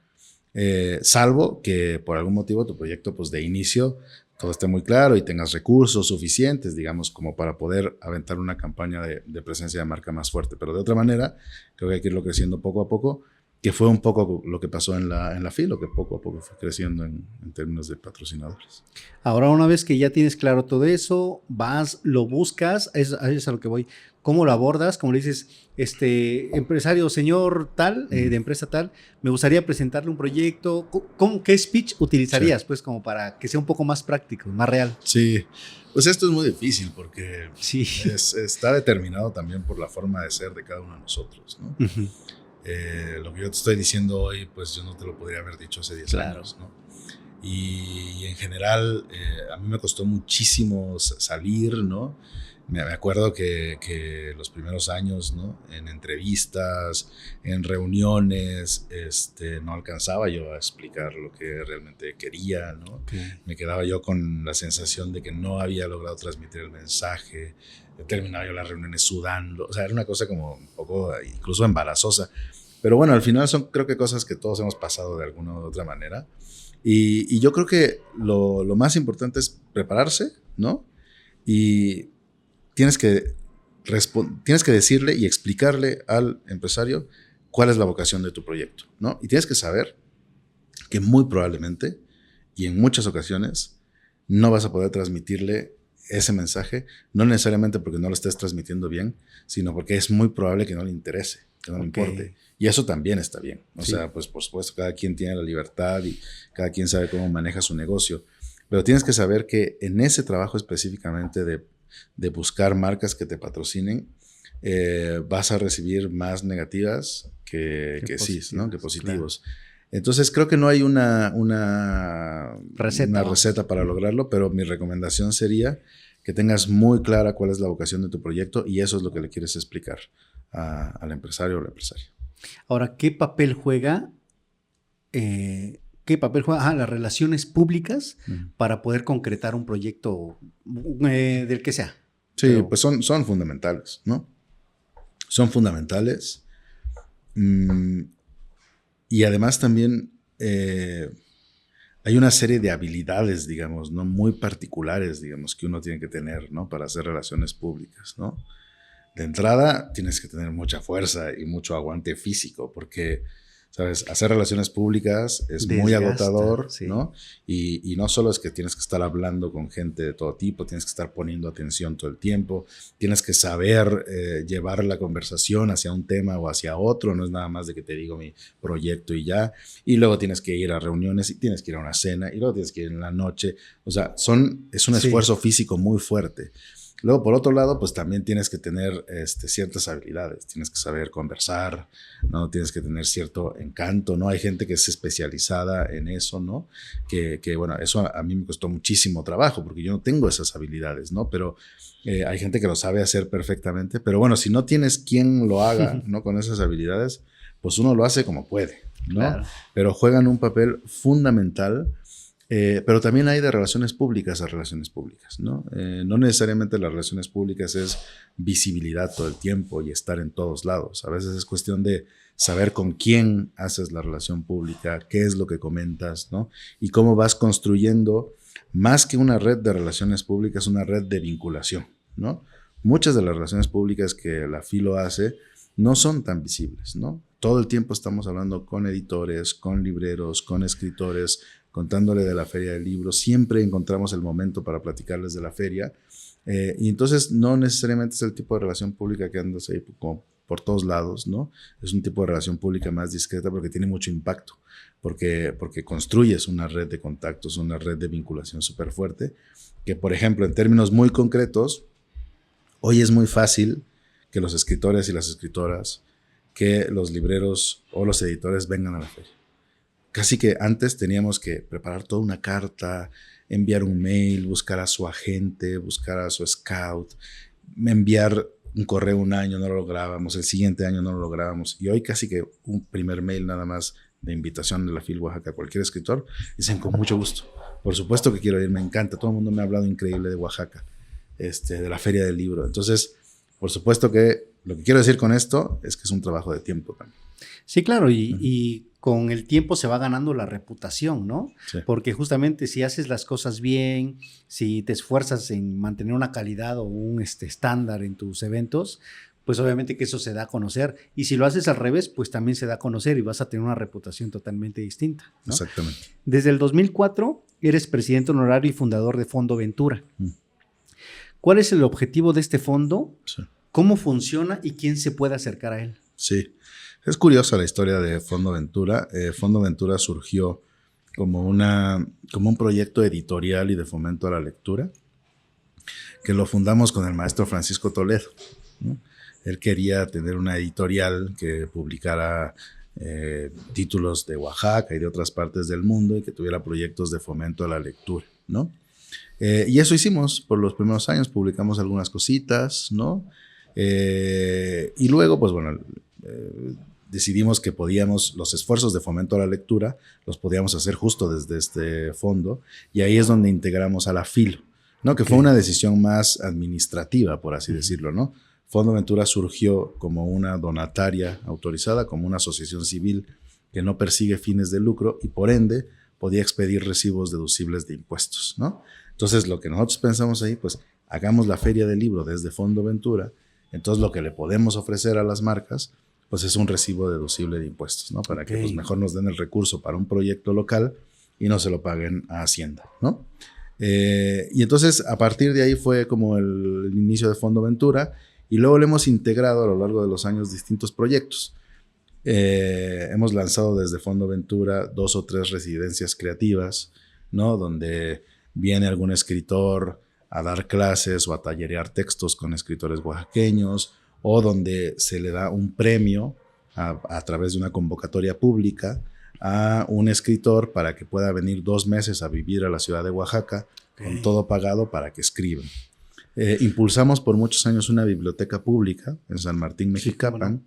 salvo que por algún motivo tu proyecto, pues de inicio, todo esté muy claro y tengas recursos suficientes, digamos, como para poder aventar una campaña de presencia de marca más fuerte. Pero de otra manera, creo que hay que irlo creciendo poco a poco que fue un poco lo que pasó en la Filo, que poco a poco fue creciendo en términos de patrocinadores. Ahora, una vez que ya tienes claro todo eso, vas, lo buscas, es a lo que voy. ¿Cómo lo abordas? Como le dices, empresario, señor tal, de empresa tal, me gustaría presentarle un proyecto. ¿Qué speech utilizarías, pues, como para que sea un poco más práctico, más real? Sí, pues esto es muy difícil porque sí. Está determinado también por la forma de ser de cada uno de nosotros, ¿no? Uh-huh. Lo que yo te estoy diciendo hoy, pues yo no te lo podría haber dicho hace 10 años, ¿no? Y en general, a mí me costó muchísimo salir, ¿no? Me acuerdo que los primeros años, ¿no? En entrevistas, en reuniones, no alcanzaba yo a explicar lo que realmente quería, ¿no? Okay. Me quedaba yo con la sensación de que no había logrado transmitir el mensaje. Terminaba yo las reuniones sudando. O sea, era una cosa como un poco incluso embarazosa. Pero bueno, al final son creo que cosas que todos hemos pasado de alguna u otra manera. Y yo creo que lo más importante es prepararse, ¿no? Y tienes que decirle y explicarle al empresario cuál es la vocación de tu proyecto, ¿no? Y tienes que saber que muy probablemente y en muchas ocasiones no vas a poder transmitirle ese mensaje, no necesariamente porque no lo estés transmitiendo bien, sino porque es muy probable que no le interese, que no le importe. Y eso también está bien. O sea, pues por supuesto, cada quien tiene la libertad y cada quien sabe cómo maneja su negocio. Pero tienes que saber que en ese trabajo específicamente de buscar marcas que te patrocinen, vas a recibir más negativas que sí, ¿no? Que positivos. Claro. Entonces creo que no hay una receta para lograrlo, pero mi recomendación sería que tengas muy clara cuál es la vocación de tu proyecto y eso es lo que le quieres explicar al empresario o la empresaria. Ahora, ¿qué papel juega las relaciones públicas para poder concretar un proyecto del que sea? Sí, pero pues son fundamentales, ¿no? Son fundamentales. Y además también hay una serie de habilidades, digamos, ¿no? Muy particulares, digamos, que uno tiene que tener, ¿no? Para hacer relaciones públicas, ¿no? De entrada, tienes que tener mucha fuerza y mucho aguante físico, porque, ¿sabes? Hacer relaciones públicas es muy agotador, sí. ¿No? Y no solo es que tienes que estar hablando con gente de todo tipo, tienes que estar poniendo atención todo el tiempo, tienes que saber llevar la conversación hacia un tema o hacia otro, no es nada más de que te digo mi proyecto y ya, y luego tienes que ir a reuniones y tienes que ir a una cena y luego tienes que ir en la noche, o sea, es un esfuerzo físico muy fuerte. Luego, por otro lado, pues también tienes que tener ciertas habilidades. Tienes que saber conversar, ¿no? Tienes que tener cierto encanto, ¿no? Hay gente que es especializada en eso, ¿no? Que bueno, eso a mí me costó muchísimo trabajo porque yo no tengo esas habilidades, ¿no? Pero hay gente que lo sabe hacer perfectamente. Pero bueno, si no tienes quien lo haga, ¿no? Con esas habilidades, pues uno lo hace como puede, ¿no? Claro. Pero juegan un papel fundamental. Pero también hay de relaciones públicas a relaciones públicas, ¿no? No necesariamente las relaciones públicas es visibilidad todo el tiempo y estar en todos lados. A veces es cuestión de saber con quién haces la relación pública, qué es lo que comentas, ¿no? Y cómo vas construyendo, más que una red de relaciones públicas, una red de vinculación, ¿no? Muchas de las relaciones públicas que la Filo hace no son tan visibles, ¿no? Todo el tiempo estamos hablando con editores, con libreros, con escritores, contándole de la feria del libro, siempre encontramos el momento para platicarles de la feria, y entonces no necesariamente es el tipo de relación pública que andas ahí como por todos lados, ¿no? Es un tipo de relación pública más discreta porque tiene mucho impacto, porque construyes una red de contactos, una red de vinculación súper fuerte, que por ejemplo en términos muy concretos, hoy es muy fácil que los escritores y las escritoras, que los libreros o los editores vengan a la feria. Casi que antes teníamos que preparar toda una carta, enviar un mail, buscar a su agente, buscar a su scout, enviar un correo un año, no lo lográbamos, el siguiente año no lo lográbamos. Y hoy casi que un primer mail nada más de invitación de la FIL Oaxaca a cualquier escritor, dicen con mucho gusto. Por supuesto que quiero ir, me encanta, todo el mundo me ha hablado increíble de Oaxaca, de la feria del libro. Entonces, por supuesto que lo que quiero decir con esto es que es un trabajo de tiempo también. Sí, claro, y con el tiempo se va ganando la reputación, ¿no? Sí. Porque justamente si haces las cosas bien, si te esfuerzas en mantener una calidad o un estándar en tus eventos, pues obviamente que eso se da a conocer. Y si lo haces al revés, pues también se da a conocer y vas a tener una reputación totalmente distinta, ¿no? Exactamente. Desde el 2004 eres presidente honorario y fundador de Fondo Ventura. ¿Cuál es el objetivo de este fondo? Sí. ¿Cómo funciona y quién se puede acercar a él? Sí, es curiosa la historia de Fondo Ventura. Fondo Ventura surgió como un proyecto editorial y de fomento a la lectura, que lo fundamos con el maestro Francisco Toledo, ¿no? Él quería tener una editorial que publicara títulos de Oaxaca y de otras partes del mundo y que tuviera proyectos de fomento a la lectura, ¿no? Y eso hicimos por los primeros años, publicamos algunas cositas, ¿no? Y luego, pues bueno, decidimos que los esfuerzos de fomento a la lectura los podíamos hacer justo desde este fondo, y ahí es donde integramos a la Filo, ¿no? Que fue una decisión más administrativa, por así decirlo, ¿no? Fondo Ventura surgió como una donataria autorizada, como una asociación civil que no persigue fines de lucro y por ende podía expedir recibos deducibles de impuestos, ¿no? Entonces lo que nosotros pensamos ahí, pues hagamos la feria del libro desde Fondo Ventura, entonces lo que le podemos ofrecer a las marcas pues es un recibo deducible de impuestos, ¿no? Para que pues mejor nos den el recurso para un proyecto local y no se lo paguen a Hacienda, ¿no? Y entonces a partir de ahí fue como el inicio de Fondo Ventura. Y luego le hemos integrado a lo largo de los años distintos proyectos. Hemos lanzado desde Fondo Ventura 2 o 3 residencias creativas, ¿no? Donde viene algún escritor a dar clases o a tallerear textos con escritores oaxaqueños, o donde se le da un premio a través de una convocatoria pública a un escritor para que pueda venir 2 meses a vivir a la ciudad de Oaxaca, con todo pagado para que escriban. Impulsamos por muchos años una biblioteca pública en San Martín, Mexicapan,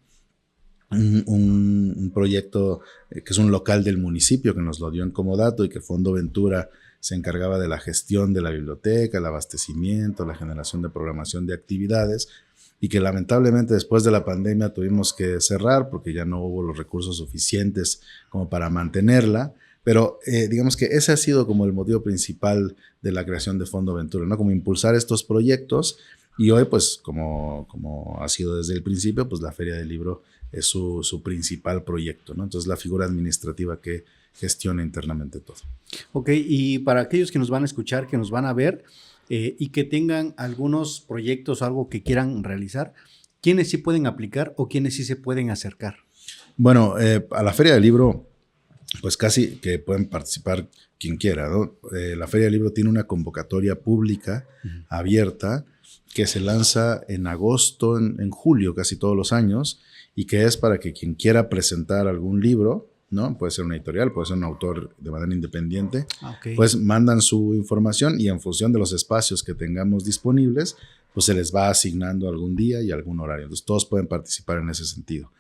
un proyecto que es un local del municipio que nos lo dio en comodato y que Fondo Ventura se encargaba de la gestión de la biblioteca, el abastecimiento, la generación de programación de actividades, y que lamentablemente después de la pandemia tuvimos que cerrar porque ya no hubo los recursos suficientes como para mantenerla. Pero digamos que ese ha sido como el motivo principal de la creación de Fondo Ventura, ¿no? Como impulsar estos proyectos, y hoy pues como ha sido desde el principio, pues la Feria del Libro es su principal proyecto, ¿no? Entonces la figura administrativa que gestiona internamente todo. Ok, y para aquellos que nos van a escuchar, que nos van a ver y que tengan algunos proyectos o algo que quieran realizar, ¿quiénes sí pueden aplicar o quiénes sí se pueden acercar? Bueno, a la Feria del Libro pues casi que pueden participar quien quiera, ¿no? La Feria del Libro tiene una convocatoria pública abierta que se lanza en agosto, en julio, casi todos los años, y que es para que quien quiera presentar algún libro, ¿no? Puede ser una editorial, puede ser un autor de manera independiente, pues mandan su información y en función de los espacios que tengamos disponibles, pues se les va asignando algún día y algún horario. Entonces todos pueden participar en ese sentido.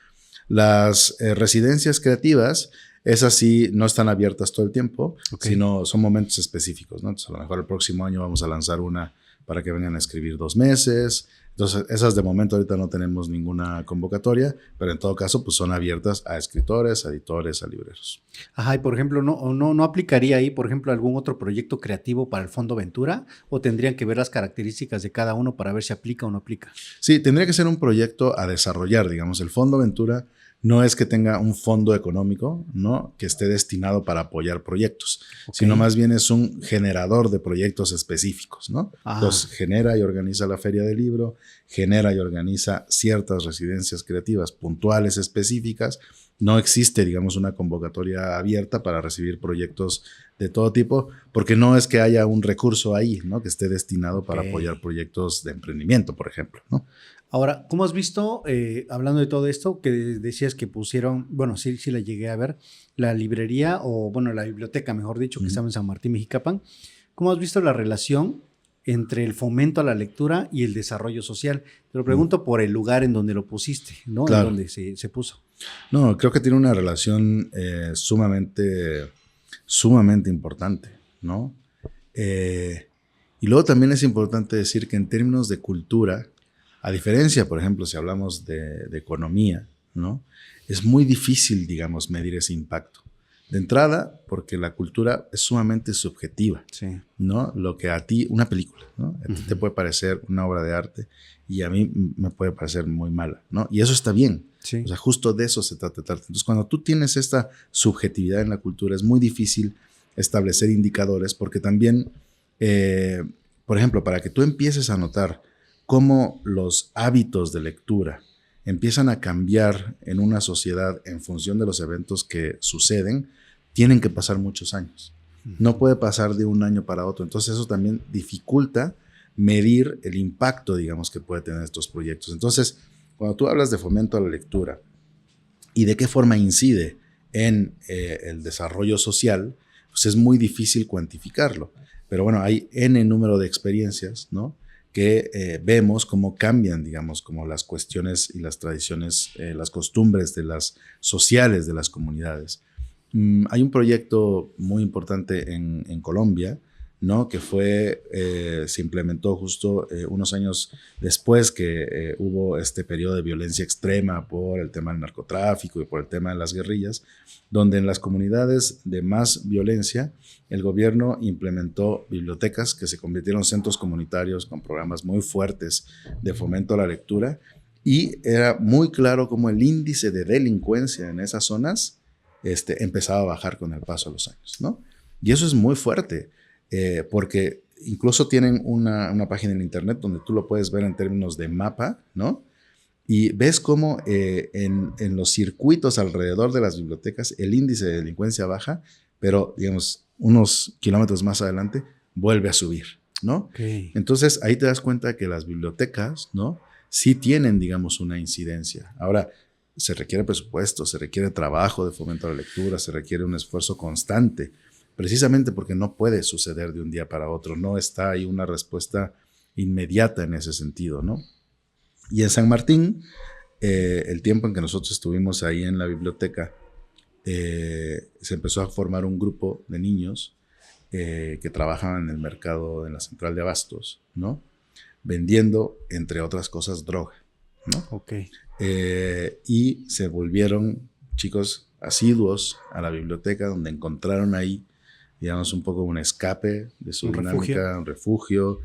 Las residencias creativas, esas sí no están abiertas todo el tiempo, sino son momentos específicos, ¿no? Entonces, a lo mejor el próximo año vamos a lanzar una para que vengan a escribir 2 meses. Entonces, esas de momento ahorita no tenemos ninguna convocatoria, pero en todo caso, pues son abiertas a escritores, a editores, a libreros. Ajá, y por ejemplo, ¿no aplicaría ahí, por ejemplo, algún otro proyecto creativo para el Fondo Ventura? ¿O tendrían que ver las características de cada uno para ver si aplica o no aplica? Sí, tendría que ser un proyecto a desarrollar, digamos. El Fondo Ventura no es que tenga un fondo económico, ¿no? Que esté destinado para apoyar proyectos, sino más bien es un generador de proyectos específicos, ¿no? Entonces genera y organiza la Feria del Libro, genera y organiza ciertas residencias creativas puntuales, específicas. No existe, digamos, una convocatoria abierta para recibir proyectos de todo tipo, porque no es que haya un recurso ahí, ¿no? Que esté destinado para apoyar proyectos de emprendimiento, por ejemplo, ¿no? Ahora, ¿cómo has visto, hablando de todo esto, que decías que pusieron, bueno, sí la llegué a ver, la librería o, bueno, la biblioteca, mejor dicho, que estaba en San Martín, Mexicapan? ¿Cómo has visto la relación entre el fomento a la lectura y el desarrollo social? Te lo pregunto por el lugar en donde lo pusiste, ¿no? Claro. En donde se puso. No, creo que tiene una relación sumamente importante, ¿no? Y luego también es importante decir que en términos de cultura, a diferencia, por ejemplo, si hablamos de economía, ¿no? Es muy difícil, digamos, medir ese impacto. De entrada, porque la cultura es sumamente subjetiva, Sí. ¿no? Lo que a ti, una película, ¿no? A ti te puede parecer una obra de arte y a mí me puede parecer muy mala, ¿no? Y eso está bien. Sí. O sea, justo de eso se trata. Entonces, cuando tú tienes esta subjetividad en la cultura, es muy difícil establecer indicadores porque también, por ejemplo, para que tú empieces a notar cómo los hábitos de lectura empiezan a cambiar en una sociedad en función de los eventos que suceden, tienen que pasar muchos años. No puede pasar de un año para otro. Entonces eso también dificulta medir el impacto, digamos, que puede tener estos proyectos. Entonces, cuando tú hablas de fomento a la lectura y de qué forma incide en el desarrollo social, pues es muy difícil cuantificarlo. Pero bueno, hay N número de experiencias, ¿no? Que vemos cómo cambian, digamos, como las cuestiones y las tradiciones, las costumbres de las sociales de las comunidades. Hay un proyecto muy importante en Colombia, ¿no? Que se implementó justo unos años después que hubo este periodo de violencia extrema por el tema del narcotráfico y por el tema de las guerrillas, donde en las comunidades de más violencia el gobierno implementó bibliotecas que se convirtieron en centros comunitarios con programas muy fuertes de fomento a la lectura, y era muy claro cómo el índice de delincuencia en esas zonas empezaba a bajar con el paso de los años, ¿no? Y eso es muy fuerte, porque incluso tienen una página en internet donde tú lo puedes ver en términos de mapa, ¿no? Y ves cómo en los circuitos alrededor de las bibliotecas el índice de delincuencia baja, pero digamos unos kilómetros más adelante vuelve a subir, ¿no? Okay. Entonces ahí te das cuenta que las bibliotecas, ¿no? Sí tienen, digamos, una incidencia. Ahora, se requiere presupuesto, se requiere trabajo de fomento a la lectura, se requiere un esfuerzo constante, precisamente porque no puede suceder de un día para otro, no está ahí una respuesta inmediata en ese sentido, ¿no? Y en San Martín, el tiempo en que nosotros estuvimos ahí en la biblioteca, se empezó a formar un grupo de niños que trabajaban en el mercado de la central de abastos, ¿no? Vendiendo, entre otras cosas, droga, ¿no? Okay. Y se volvieron chicos asiduos a la biblioteca, donde encontraron ahí, digamos, un poco un escape de su dinámica, un refugio,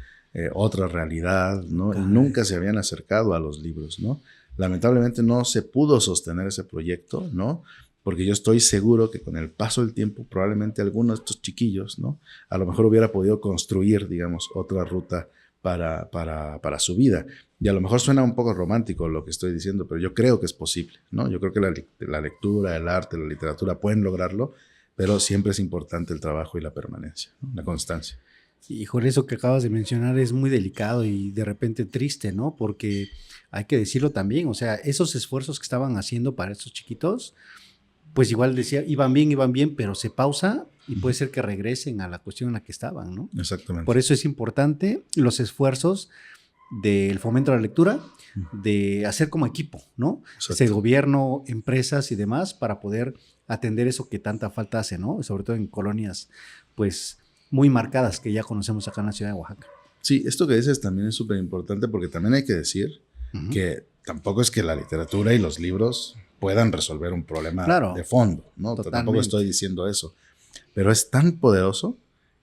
otra realidad, ¿no? Y nunca se habían acercado a los libros, ¿no? Lamentablemente no se pudo sostener ese proyecto, ¿no? Porque yo estoy seguro que con el paso del tiempo probablemente alguno de estos chiquillos, ¿no? A lo mejor hubiera podido construir, digamos, otra ruta para su vida. Y a lo mejor suena un poco romántico lo que estoy diciendo, pero yo creo que es posible, ¿no? Yo creo que la lectura, el arte, la literatura pueden lograrlo, pero siempre es importante el trabajo y la permanencia, ¿no? La constancia. Híjole, eso que acabas de mencionar es muy delicado y de repente triste, ¿no? Porque hay que decirlo también, o sea, esos esfuerzos que estaban haciendo para estos chiquitos, pues igual decía, iban bien, pero se pausa y puede ser que regresen a la cuestión en la que estaban, ¿no? Exactamente. Por eso es importante los esfuerzos del fomento a la lectura, de hacer como equipo, ¿no? Ese gobierno, empresas y demás para poder atender eso que tanta falta hace, ¿no? Sobre todo en colonias, pues, muy marcadas que ya conocemos acá en la ciudad de Oaxaca. Sí, esto que dices también es súper importante porque también hay que decir que tampoco es que la literatura y los libros puedan resolver un problema de fondo, ¿no? Totalmente. Tampoco estoy diciendo eso, pero es tan poderoso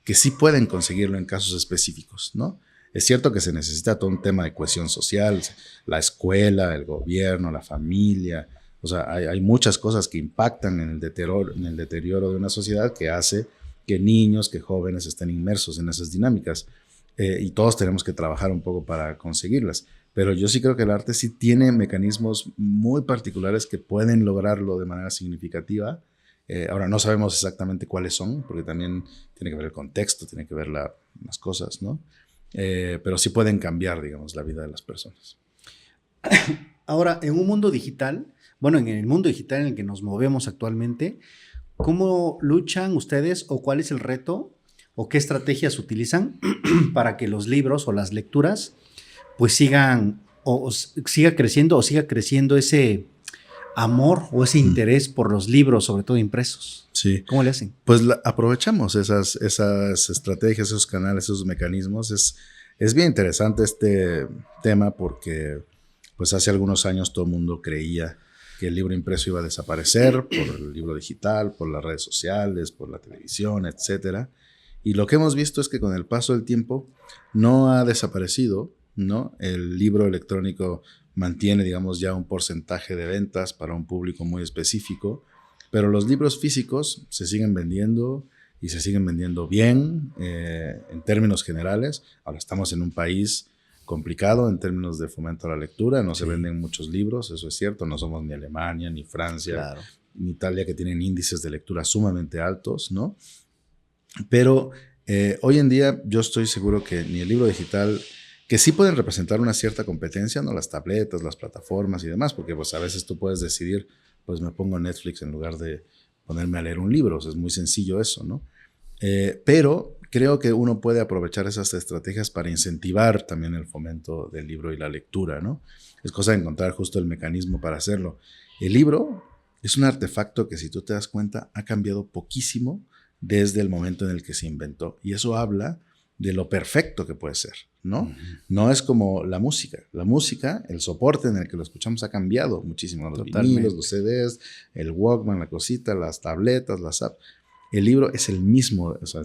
que sí pueden conseguirlo en casos específicos, ¿no? Es cierto que se necesita todo un tema de cohesión social, la escuela, el gobierno, la familia, o sea, hay muchas cosas que impactan en el deterioro de una sociedad que hace que niños, que jóvenes estén inmersos en esas dinámicas, y todos tenemos que trabajar un poco para conseguirlas. Pero yo sí creo que el arte sí tiene mecanismos muy particulares que pueden lograrlo de manera significativa. Ahora no sabemos exactamente cuáles son, porque también tiene que ver el contexto, tiene que ver las cosas, ¿no? Pero sí pueden cambiar, digamos, la vida de las personas. Ahora, en un mundo digital, bueno, en el mundo digital en el que nos movemos actualmente, ¿cómo luchan ustedes o cuál es el reto o qué estrategias utilizan para que los libros o las lecturas pues sigan o siga creciendo ese amor o ese interés por los libros, sobre todo impresos? Sí. ¿Cómo le hacen? Pues aprovechamos esas estrategias, esos canales, esos mecanismos. Es bien interesante este tema porque pues hace algunos años todo el mundo creía que el libro impreso iba a desaparecer por el libro digital, por las redes sociales, por la televisión, etcétera. Y lo que hemos visto es que con el paso del tiempo no ha desaparecido, ¿no? El libro electrónico mantiene, digamos, ya un porcentaje de ventas para un público muy específico, pero los libros físicos se siguen vendiendo y se siguen vendiendo bien en términos generales. Ahora estamos en un país complicado en términos de fomento a la lectura, no se venden muchos libros, eso es cierto, no somos ni Alemania, ni Francia, ni Italia, que tienen índices de lectura sumamente altos, ¿no? Pero hoy en día yo estoy seguro que ni el libro digital, que sí pueden representar una cierta competencia, ¿no? Las tabletas, las plataformas y demás, porque pues a veces tú puedes decidir, pues me pongo Netflix en lugar de ponerme a leer un libro, o sea, es muy sencillo eso, ¿no? Pero creo que uno puede aprovechar esas estrategias para incentivar también el fomento del libro y la lectura, ¿no? Es cosa de encontrar justo el mecanismo para hacerlo. El libro es un artefacto que, si tú te das cuenta, ha cambiado poquísimo desde el momento en el que se inventó. Y eso habla de lo perfecto que puede ser, ¿no? Uh-huh. No es como la música. La música, el soporte en el que lo escuchamos ha cambiado muchísimo. Los vinilos, los CDs, el Walkman, la cosita, las tabletas, las apps. El libro es el mismo, o sea,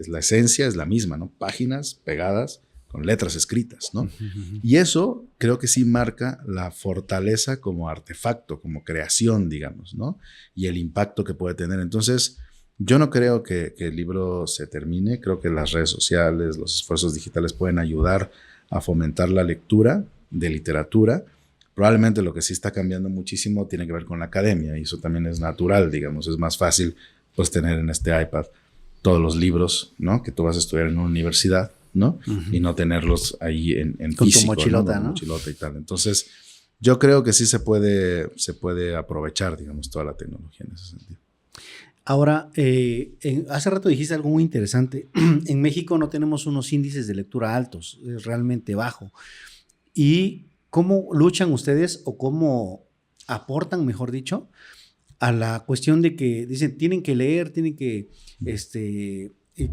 la esencia es la misma, ¿no? Páginas pegadas con letras escritas, ¿no? Uh-huh. Y eso creo que sí marca la fortaleza como artefacto, como creación, digamos, ¿no? Y el impacto que puede tener. Entonces, yo no creo que el libro se termine. Creo que las redes sociales, los esfuerzos digitales pueden ayudar a fomentar la lectura de literatura. Probablemente lo que sí está cambiando muchísimo tiene que ver con la academia, y eso también es natural, digamos. Es más fácil pues tener en este iPad todos los libros, ¿no? Que tú vas a estudiar en una universidad, ¿no? Uh-huh. Y no tenerlos ahí en con físico, tu mochilota, ¿no? Mochilota y tal. Entonces, yo creo que sí se puede aprovechar, digamos, toda la tecnología en ese sentido. Ahora, hace rato dijiste algo muy interesante. En México no tenemos unos índices de lectura altos, es realmente bajo. ¿Y cómo luchan ustedes, o cómo aportan, mejor dicho, a la cuestión de que dicen tienen que leer, tienen que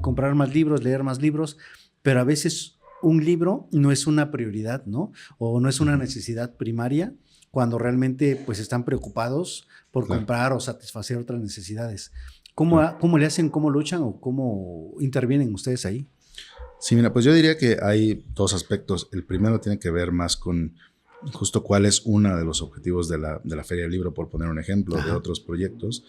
comprar más libros, leer más libros, pero a veces un libro no es una prioridad, ¿no? O no es una necesidad primaria, cuando realmente pues están preocupados por comprar o satisfacer otras necesidades. ¿Cómo le hacen, cómo luchan o cómo intervienen ustedes ahí? Sí, mira, pues yo diría que hay dos aspectos. El primero tiene que ver más con justo cuál es uno de los objetivos de la Feria del Libro, por poner un ejemplo. Ajá. De otros proyectos,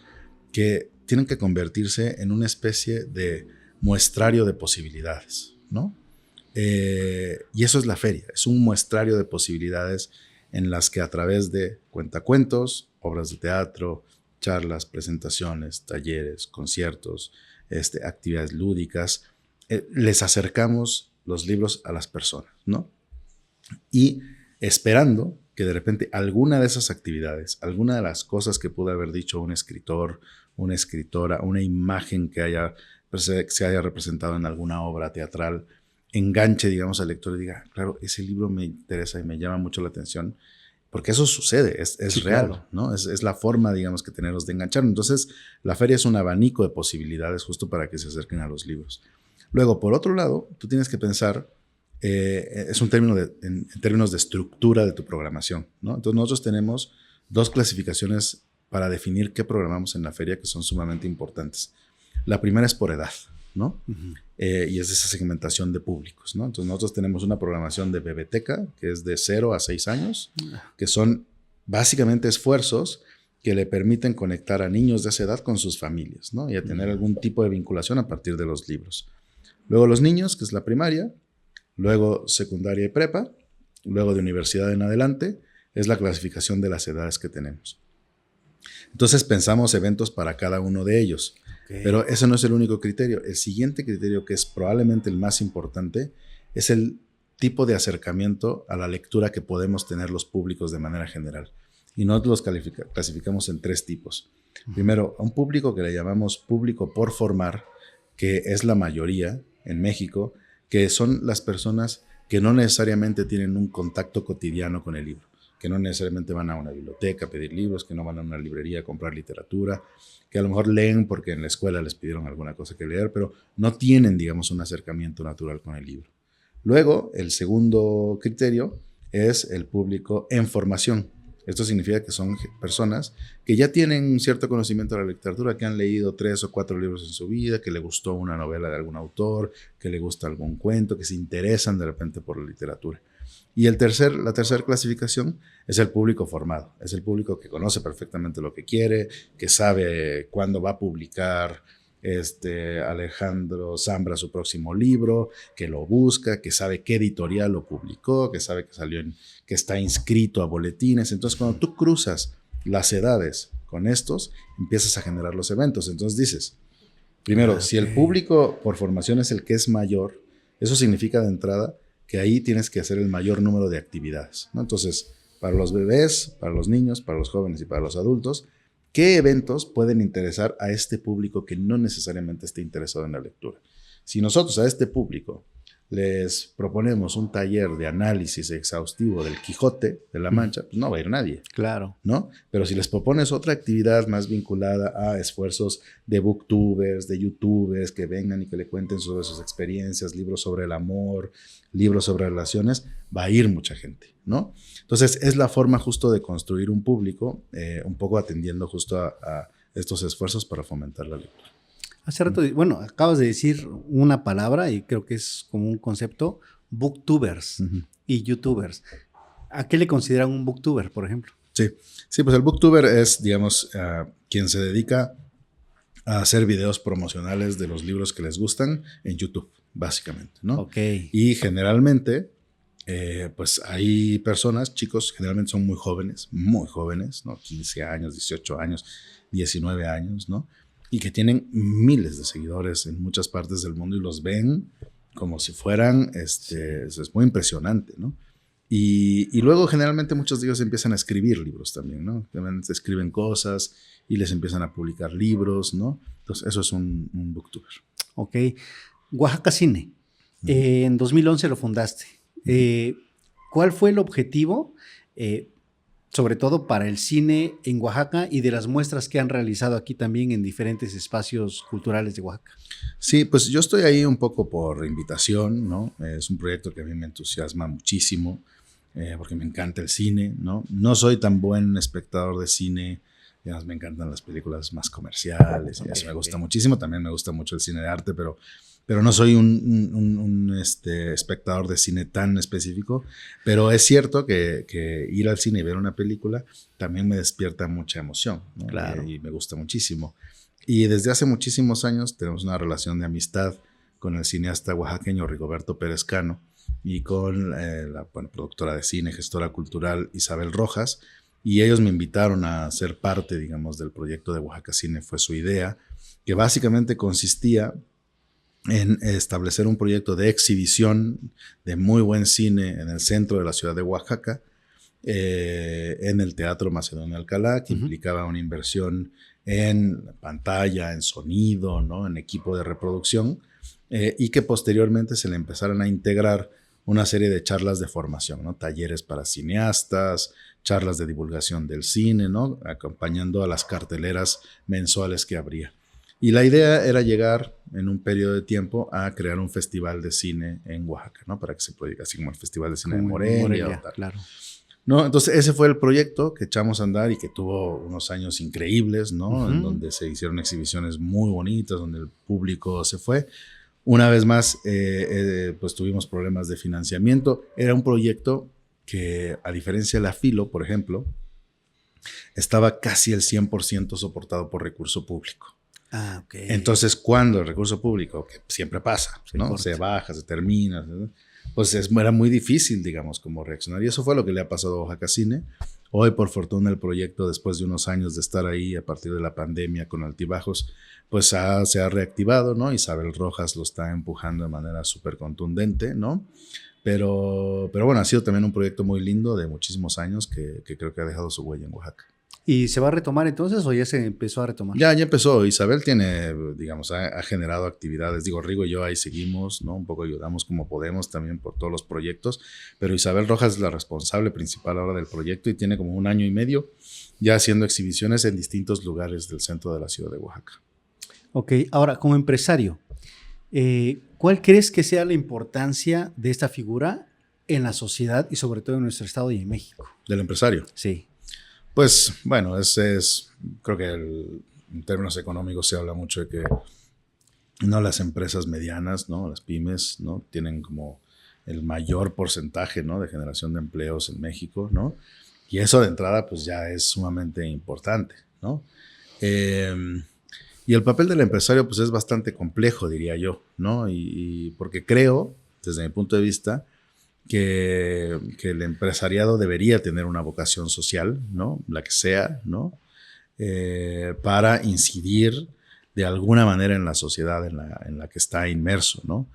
que tienen que convertirse en una especie de muestrario de posibilidades, ¿no? Y eso es la feria, es un muestrario de posibilidades en las que, a través de cuentacuentos, obras de teatro, charlas, presentaciones, talleres, conciertos, actividades lúdicas, les acercamos los libros a las personas, ¿no? Y esperando que de repente alguna de esas actividades, alguna de las cosas que pudo haber dicho un escritor, una escritora, una imagen que se haya representado en alguna obra teatral, enganche, digamos, al lector y diga, claro, ese libro me interesa y me llama mucho la atención, porque eso sucede, es sí, real, claro, ¿no? Es la forma, digamos, que tenemos de enganchar. Entonces, la feria es un abanico de posibilidades justo para que se acerquen a los libros. Luego, por otro lado, tú tienes que pensar, es un término en términos de estructura de tu programación, ¿no? Entonces, nosotros tenemos dos clasificaciones para definir qué programamos en la feria, que son sumamente importantes. La primera es por edad, ¿no? Uh-huh. Y es esa segmentación de públicos, ¿no? Entonces, nosotros tenemos una programación de Bebeteca, que es de 0 a 6 años, que son básicamente esfuerzos que le permiten conectar a niños de esa edad con sus familias, ¿no? Y a tener algún tipo de vinculación a partir de los libros. Luego los niños, que es la primaria, luego secundaria y prepa, luego de universidad en adelante, es la clasificación de las edades que tenemos. Entonces pensamos eventos para cada uno de ellos. Okay. Pero ese no es el único criterio. El siguiente criterio, que es probablemente el más importante, es el tipo de acercamiento a la lectura que podemos tener los públicos de manera general. Y nosotros los clasificamos en 3 tipos. Primero, a un público que le llamamos público por formar, que es la mayoría en México, que son las personas que no necesariamente tienen un contacto cotidiano con el libro, que no necesariamente van a una biblioteca a pedir libros, que no van a una librería a comprar literatura, que a lo mejor leen porque en la escuela les pidieron alguna cosa que leer, pero no tienen, digamos, un acercamiento natural con el libro. Luego, el segundo criterio es el público en formación. Esto significa que son personas que ya tienen un cierto conocimiento de la literatura, que han leído 3 o 4 libros en su vida, que le gustó una novela de algún autor, que le gusta algún cuento, que se interesan de repente por la literatura. Y la tercera clasificación es el público formado. Es el público que conoce perfectamente lo que quiere, que sabe cuándo va a publicar Alejandro Zambra su próximo libro, que lo busca, que sabe qué editorial lo publicó, que sabe que está inscrito a boletines. Entonces, cuando tú cruzas las edades con estos, empiezas a generar los eventos. Entonces dices, primero, si el público por formación es el que es mayor, eso significa de entrada que ahí tienes que hacer el mayor número de actividades, ¿no? Entonces, para los bebés, para los niños, para los jóvenes y para los adultos, ¿qué eventos pueden interesar a este público que no necesariamente esté interesado en la lectura? Si nosotros a este público les proponemos un taller de análisis exhaustivo del Quijote de la Mancha, pues no va a ir nadie. Claro. ¿No? Pero si les propones otra actividad más vinculada a esfuerzos de booktubers, de youtubers, que vengan y que le cuenten sobre sus experiencias, libros sobre el amor, libros sobre relaciones, va a ir mucha gente, ¿no? Entonces, es la forma justo de construir un público, un poco atendiendo justo a estos esfuerzos para fomentar la lectura. Hace rato, bueno, acabas de decir una palabra y creo que es como un concepto, booktubers y youtubers. ¿A qué le consideran un booktuber, por ejemplo? Sí, pues el booktuber es, digamos, quien se dedica a hacer videos promocionales de los libros que les gustan en YouTube, básicamente, ¿no? Ok. Y generalmente, pues hay personas, chicos, generalmente son muy jóvenes, ¿no? 15 años, 18 años, 19 años, ¿no? Y que tienen miles de seguidores en muchas partes del mundo y los ven como si fueran, es muy impresionante, ¿no? Y luego generalmente muchos de ellos empiezan a escribir libros también, ¿no? También escriben cosas y les empiezan a publicar libros, ¿no? Entonces eso es un booktuber. Ok. Oaxaca Cine. En 2011 lo fundaste. ¿Cuál fue el objetivo, sobre todo para el cine en Oaxaca y de las muestras que han realizado aquí también en diferentes espacios culturales de Oaxaca? Sí, pues yo estoy ahí un poco por invitación, ¿no? Es un proyecto que a mí me entusiasma muchísimo porque me encanta el cine, ¿no? No soy tan buen espectador de cine, digamos, me encantan las películas más comerciales, y eso me gusta muchísimo, también me gusta mucho el cine de arte, pero no soy un espectador de cine tan específico, pero es cierto que ir al cine y ver una película también me despierta mucha emoción, ¿no? Claro. Y me gusta muchísimo. Y desde hace muchísimos años tenemos una relación de amistad con el cineasta oaxaqueño Rigoberto Pérez Cano y con la productora de cine, gestora cultural Isabel Rojas, y ellos me invitaron a ser parte, digamos, del proyecto de Oaxaca Cine, fue su idea, que básicamente consistía en establecer un proyecto de exhibición de muy buen cine en el centro de la ciudad de Oaxaca, en el Teatro Macedonio Alcalá, que implicaba una inversión en pantalla, en sonido, ¿no? En equipo de reproducción, y que posteriormente se le empezaran a integrar una serie de charlas de formación, ¿no? Talleres para cineastas, charlas de divulgación del cine, ¿no? Acompañando a las carteleras mensuales que habría. Y la idea era llegar en un periodo de tiempo a crear un festival de cine en Oaxaca, ¿no? Para que se pueda, así como el Festival de Cine de Morelia o tal. Claro. ¿No? Entonces ese fue el proyecto que echamos a andar y que tuvo unos años increíbles, ¿no? En donde se hicieron exhibiciones muy bonitas, donde el público se fue. Una vez más, pues tuvimos problemas de financiamiento. Era un proyecto que, a diferencia de la Filo, por ejemplo, estaba casi el 100% soportado por recurso público. Ah, ok. Entonces, cuando el recurso público, que siempre pasa, ¿no? Se baja, se termina, ¿no? Pues era muy difícil, digamos, como reaccionar. Y eso fue lo que le ha pasado a Oaxaca Cine. Hoy, por fortuna, el proyecto, después de unos años de estar ahí a partir de la pandemia con altibajos, pues se ha reactivado, ¿no? Isabel Rojas lo está empujando de manera súper contundente, ¿no? Pero bueno, ha sido también un proyecto muy lindo de muchísimos años que creo que ha dejado su huella en Oaxaca. ¿Y se va a retomar entonces o ya se empezó a retomar? Ya empezó. Isabel tiene, digamos, ha generado actividades. Digo, Rigo y yo ahí seguimos, ¿no? Un poco ayudamos como podemos también por todos los proyectos, pero Isabel Rojas es la responsable principal ahora del proyecto y tiene como 1 año y medio ya haciendo exhibiciones en distintos lugares del centro de la ciudad de Oaxaca. Ok, ahora como empresario, ¿cuál crees que sea la importancia de esta figura en la sociedad y sobre todo en nuestro estado y en México? ¿Del empresario? Sí. Pues bueno, creo que en términos económicos se habla mucho de que no las empresas medianas, ¿no? Las pymes, ¿no? Tienen como el mayor porcentaje, ¿no? De generación de empleos en México, ¿no? Y eso de entrada pues ya es sumamente importante, ¿no? Y el papel del empresario pues es bastante complejo, diría yo, ¿no? Y porque creo, desde mi punto de vista, que el empresariado debería tener una vocación social, ¿no? La que sea, ¿no? Para incidir de alguna manera en la sociedad en la que está inmerso, ¿no?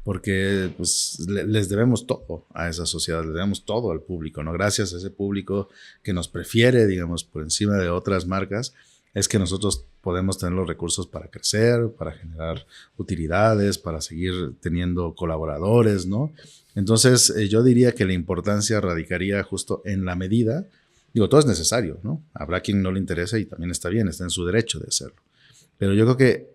Porque pues, les debemos todo a esa sociedad, les debemos todo al público, ¿no? Gracias a ese público que nos prefiere, digamos, por encima de otras marcas, es que nosotros podemos tener los recursos para crecer, para generar utilidades, para seguir teniendo colaboradores, ¿no? Entonces, yo diría que la importancia radicaría justo en la medida. Digo, todo es necesario, ¿no? Habrá quien no le interese y también está bien, está en su derecho de hacerlo. Pero yo creo que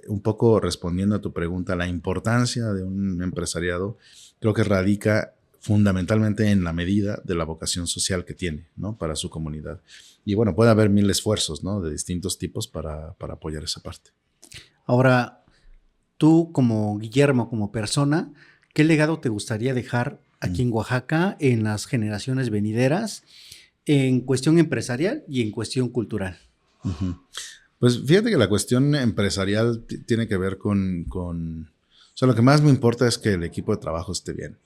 un poco respondiendo a tu pregunta, la importancia de un empresariado creo que radica fundamentalmente en la medida de la vocación social que tiene, ¿no? Para su comunidad. Y bueno, puede haber mil esfuerzos, ¿no? De distintos tipos para apoyar esa parte. Ahora, tú como Guillermo, como persona, ¿qué legado te gustaría dejar aquí en Oaxaca en las generaciones venideras en cuestión empresarial y en cuestión cultural? Uh-huh. Pues fíjate que la cuestión empresarial tiene que ver o sea, lo que más me importa es que el equipo de trabajo esté bien,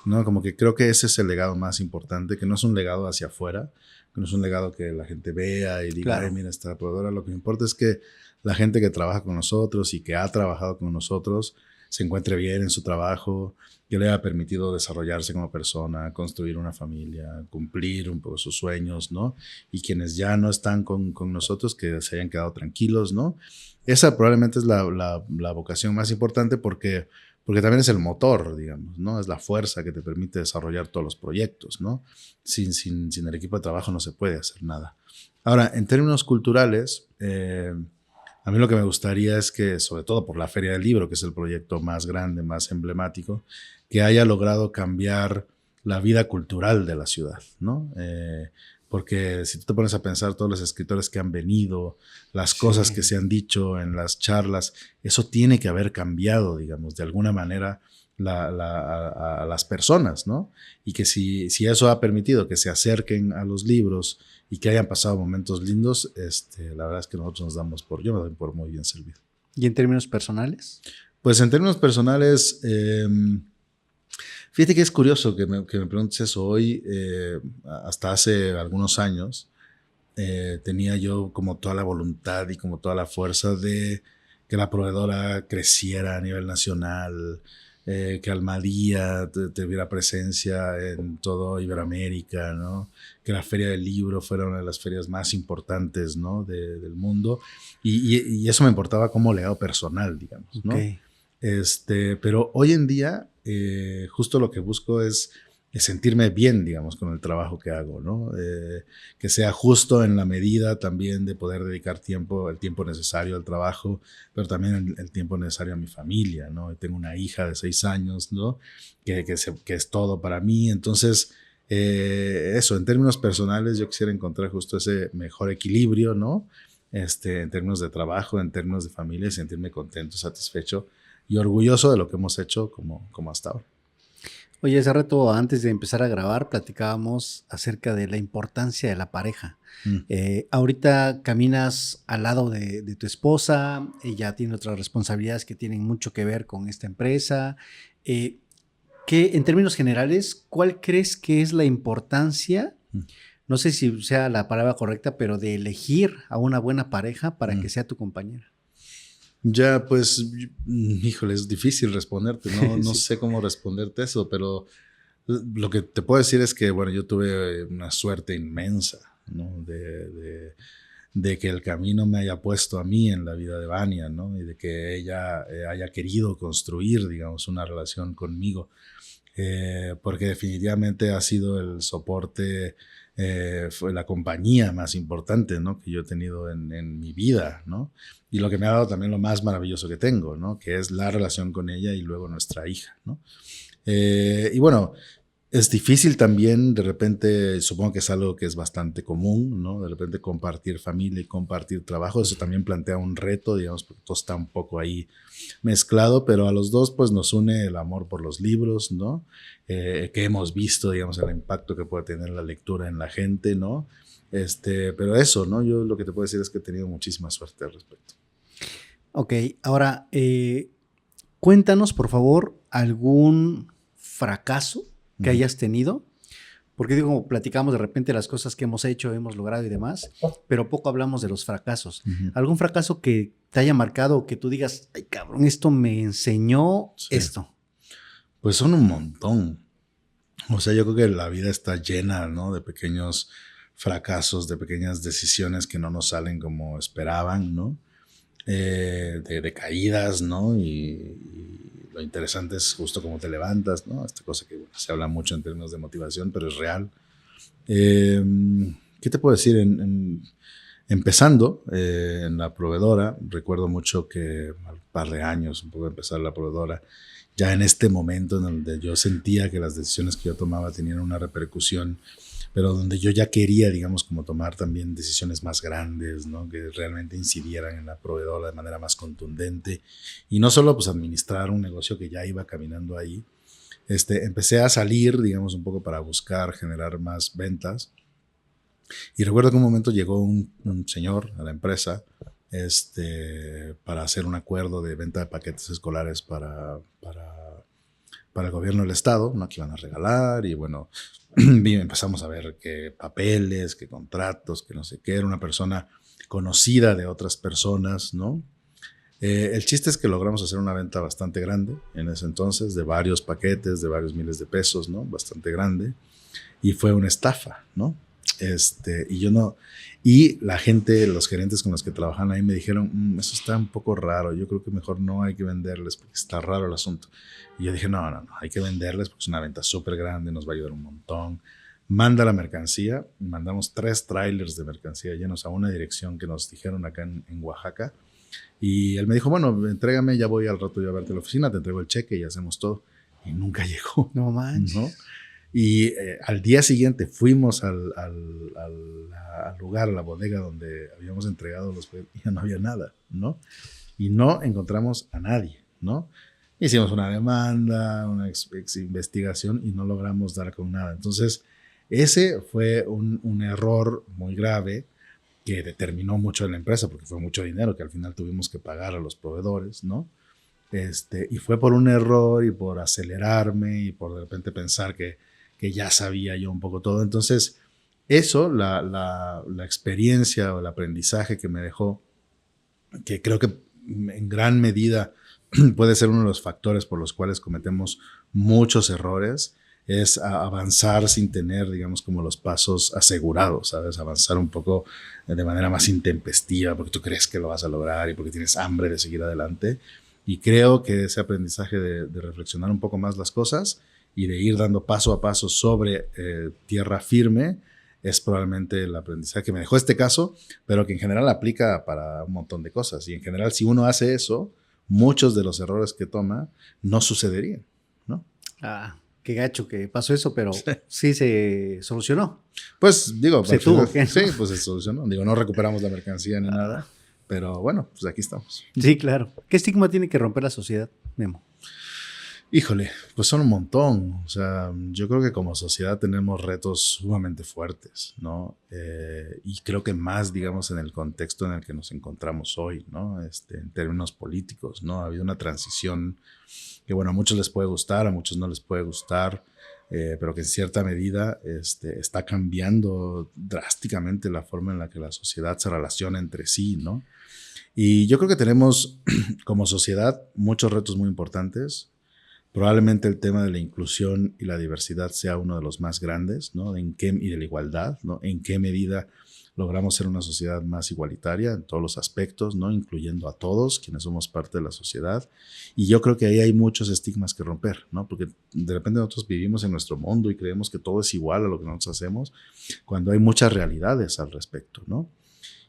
¿no? Como que creo que ese es el legado más importante, que no es un legado hacia afuera, que no es un legado que la gente vea y diga, claro, ay, mira, esta proveedora. Lo que me importa es que la gente que trabaja con nosotros y que ha trabajado con nosotros se encuentre bien en su trabajo, que le haya permitido desarrollarse como persona, construir una familia, cumplir un poco sus sueños, ¿no? Y quienes ya no están con nosotros, que se hayan quedado tranquilos, ¿no? Esa probablemente es la vocación más importante porque también es el motor, digamos, ¿no? Es la fuerza que te permite desarrollar todos los proyectos, ¿no? Sin el equipo de trabajo no se puede hacer nada. Ahora, en términos culturales, a mí lo que me gustaría es que, sobre todo por la Feria del Libro, que es el proyecto más grande, más emblemático, que haya logrado cambiar la vida cultural de la ciudad, ¿no? Porque si tú te pones a pensar todos los escritores que han venido, las cosas que se han dicho en las charlas, eso tiene que haber cambiado, digamos, de alguna manera a las personas, ¿no? Y que si eso ha permitido que se acerquen a los libros y que hayan pasado momentos lindos, la verdad es que nosotros nos damos yo me doy por muy bien servido. ¿Y en términos personales? Pues en términos personales, fíjate que es curioso que me preguntes eso hoy. Hasta hace algunos años tenía yo como toda la voluntad y como toda la fuerza de que la proveedora creciera a nivel nacional, que Almadía tuviera presencia en todo Iberoamérica, ¿no? Que la Feria del Libro fuera una de las ferias más importantes, ¿no? del mundo. Y eso me importaba como legado personal, digamos, ¿no? Okay. Pero hoy en día justo lo que busco es sentirme bien, digamos, con el trabajo que hago, ¿no? Que sea justo en la medida también de poder dedicar el tiempo necesario al trabajo, pero también el tiempo necesario a mi familia, ¿no? Tengo una hija de 6 años, ¿no? Que es todo para mí. Entonces, eso, en términos personales, yo quisiera encontrar justo ese mejor equilibrio, ¿no? En términos de trabajo, en términos de familia, y sentirme contento, satisfecho y orgulloso de lo que hemos hecho como hasta ahora. Oye, hace rato antes de empezar a grabar platicábamos acerca de la importancia de la pareja. Ahorita caminas al lado de tu esposa, ella tiene otras responsabilidades que tienen mucho que ver con esta empresa. ¿Qué, en términos generales, cuál crees que es la importancia, no sé si sea la palabra correcta, pero de elegir a una buena pareja para que sea tu compañera? Ya, pues, híjole, es difícil responderte, no sí. sé cómo responderte eso, pero lo que te puedo decir es que, bueno, yo tuve una suerte inmensa, ¿no? De que el camino me haya puesto a mí en la vida de Vania, ¿no? Y de que ella haya querido construir, digamos, una relación conmigo, porque definitivamente ha sido el soporte, fue la compañía más importante, ¿no? Que yo he tenido en mi vida, ¿no? Y lo que me ha dado también lo más maravilloso que tengo, ¿no? Que es la relación con ella y luego nuestra hija, ¿no? Y bueno, Es difícil también, de repente, supongo que es algo que es bastante común, ¿no? De repente compartir familia y compartir trabajo, eso también plantea un reto, digamos, porque todo está un poco ahí mezclado, pero a los dos pues nos une el amor por los libros, ¿no? Que hemos visto, digamos, el impacto que puede tener la lectura en la gente, ¿no? Pero eso, ¿no? Yo lo que te puedo decir es que he tenido muchísima suerte al respecto. Ok, ahora, cuéntanos, por favor, algún fracaso que hayas tenido, porque digo, platicamos de repente las cosas que hemos hecho, hemos logrado y demás, pero poco hablamos de los fracasos. ¿Algún fracaso que te haya marcado, que tú digas, ay cabrón, esto me enseñó esto? Pues son un montón. O sea, yo creo que la vida está llena, ¿no? De pequeños fracasos, de pequeñas decisiones que no nos salen como esperaban, ¿no? De caídas, ¿no? Y lo interesante es justo cómo te levantas, ¿no? Esta cosa que bueno, se habla mucho en términos de motivación, pero es real. ¿Qué te puedo decir? Empezando en la proveedora, recuerdo mucho que al par de años, un poco de empezar la proveedora, ya en este momento en donde yo sentía que las decisiones que yo tomaba tenían una repercusión, pero donde yo ya quería, digamos, como tomar también decisiones más grandes, ¿no? Que realmente incidieran en la proveedora de manera más contundente y no solo pues administrar un negocio que ya iba caminando ahí. Empecé a salir, digamos, un poco para buscar generar más ventas y recuerdo que un momento llegó un señor a la empresa para hacer un acuerdo de venta de paquetes escolares para el gobierno del estado, ¿no? Que iban a regalar y bueno, empezamos a ver qué papeles, qué contratos, que no sé qué, era una persona conocida de otras personas, ¿no? El chiste es que logramos hacer una venta bastante grande en ese entonces, de varios paquetes, de varios miles de pesos, ¿no? Bastante grande, y fue una estafa, ¿no? Y yo no, y la gente, los gerentes con los que trabajan ahí me dijeron, eso está un poco raro, yo creo que mejor no hay que venderles porque está raro el asunto. Y yo dije, no, hay que venderles porque es una venta súper grande, nos va a ayudar un montón. Manda la mercancía, mandamos 3 trailers de mercancía llenos a una dirección que nos dijeron acá en Oaxaca. Y él me dijo, bueno, entrégame, ya voy al rato yo a verte a la oficina, te entrego el cheque y hacemos todo. Y nunca llegó. No manches. ¿No? Y al día siguiente fuimos al lugar, a la bodega donde habíamos entregado los proyectos y ya no había nada, ¿no? Y no encontramos a nadie, ¿no? Hicimos una demanda, una investigación y no logramos dar con nada. Entonces, ese fue un error muy grave que determinó mucho en la empresa porque fue mucho dinero que al final tuvimos que pagar a los proveedores, ¿no? Y fue por un error y por acelerarme y por de repente pensar que ya sabía yo un poco todo. Entonces, eso, la experiencia o el aprendizaje que me dejó, que creo que en gran medida puede ser uno de los factores por los cuales cometemos muchos errores, es avanzar sin tener, digamos, como los pasos asegurados, ¿sabes? Avanzar un poco de manera más intempestiva porque tú crees que lo vas a lograr y porque tienes hambre de seguir adelante. Y creo que ese aprendizaje de reflexionar un poco más las cosas y de ir dando paso a paso sobre tierra firme es probablemente el aprendizaje que me dejó este caso, pero que en general aplica para un montón de cosas. Y en general, si uno hace eso, muchos de los errores que toma no sucederían, ¿no? Qué gacho que pasó eso, pero sí se solucionó. Pues digo, se tuvo que, ¿no? Sí, pues se solucionó. Digo, no recuperamos la mercancía ni nada, pero bueno, pues aquí estamos. Sí, claro. ¿Qué estigma tiene que romper la sociedad, Memo? Híjole, pues son un montón. O sea, yo creo que como sociedad tenemos retos sumamente fuertes, ¿no? Y creo que más, digamos, en el contexto en el que nos encontramos hoy, ¿no? En términos políticos, ¿no? Ha habido una transición que, bueno, a muchos les puede gustar, a muchos no les puede gustar, pero que en cierta medida está cambiando drásticamente la forma en la que la sociedad se relaciona entre sí, ¿no? Y yo creo que tenemos como sociedad muchos retos muy importantes. Probablemente el tema de la inclusión y la diversidad sea uno de los más grandes, ¿no? Y de la igualdad, ¿no? En qué medida logramos ser una sociedad más igualitaria en todos los aspectos, ¿no? Incluyendo a todos quienes somos parte de la sociedad. Y yo creo que ahí hay muchos estigmas que romper, ¿no? Porque de repente nosotros vivimos en nuestro mundo y creemos que todo es igual a lo que nosotros hacemos, cuando hay muchas realidades al respecto, ¿no?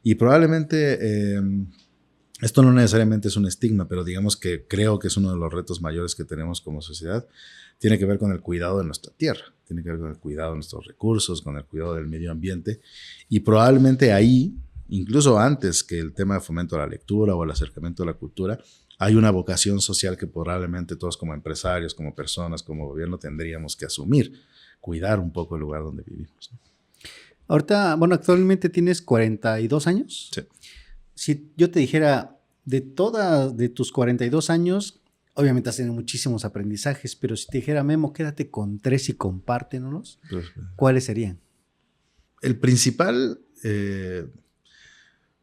Y probablemente Esto no necesariamente es un estigma, pero digamos que creo que es uno de los retos mayores que tenemos como sociedad. Tiene que ver con el cuidado de nuestra tierra, tiene que ver con el cuidado de nuestros recursos, con el cuidado del medio ambiente. Y probablemente ahí, incluso antes que el tema de fomento a la lectura o el acercamiento a la cultura, hay una vocación social que probablemente todos como empresarios, como personas, como gobierno tendríamos que asumir, cuidar un poco el lugar donde vivimos, ¿no? Ahorita, bueno, actualmente tienes 42 años. Sí. Si yo te dijera, de tus 42 años, obviamente has tenido muchísimos aprendizajes, pero si te dijera, Memo, quédate con 3 y compártenos, Pues, ¿cuáles serían? el principal,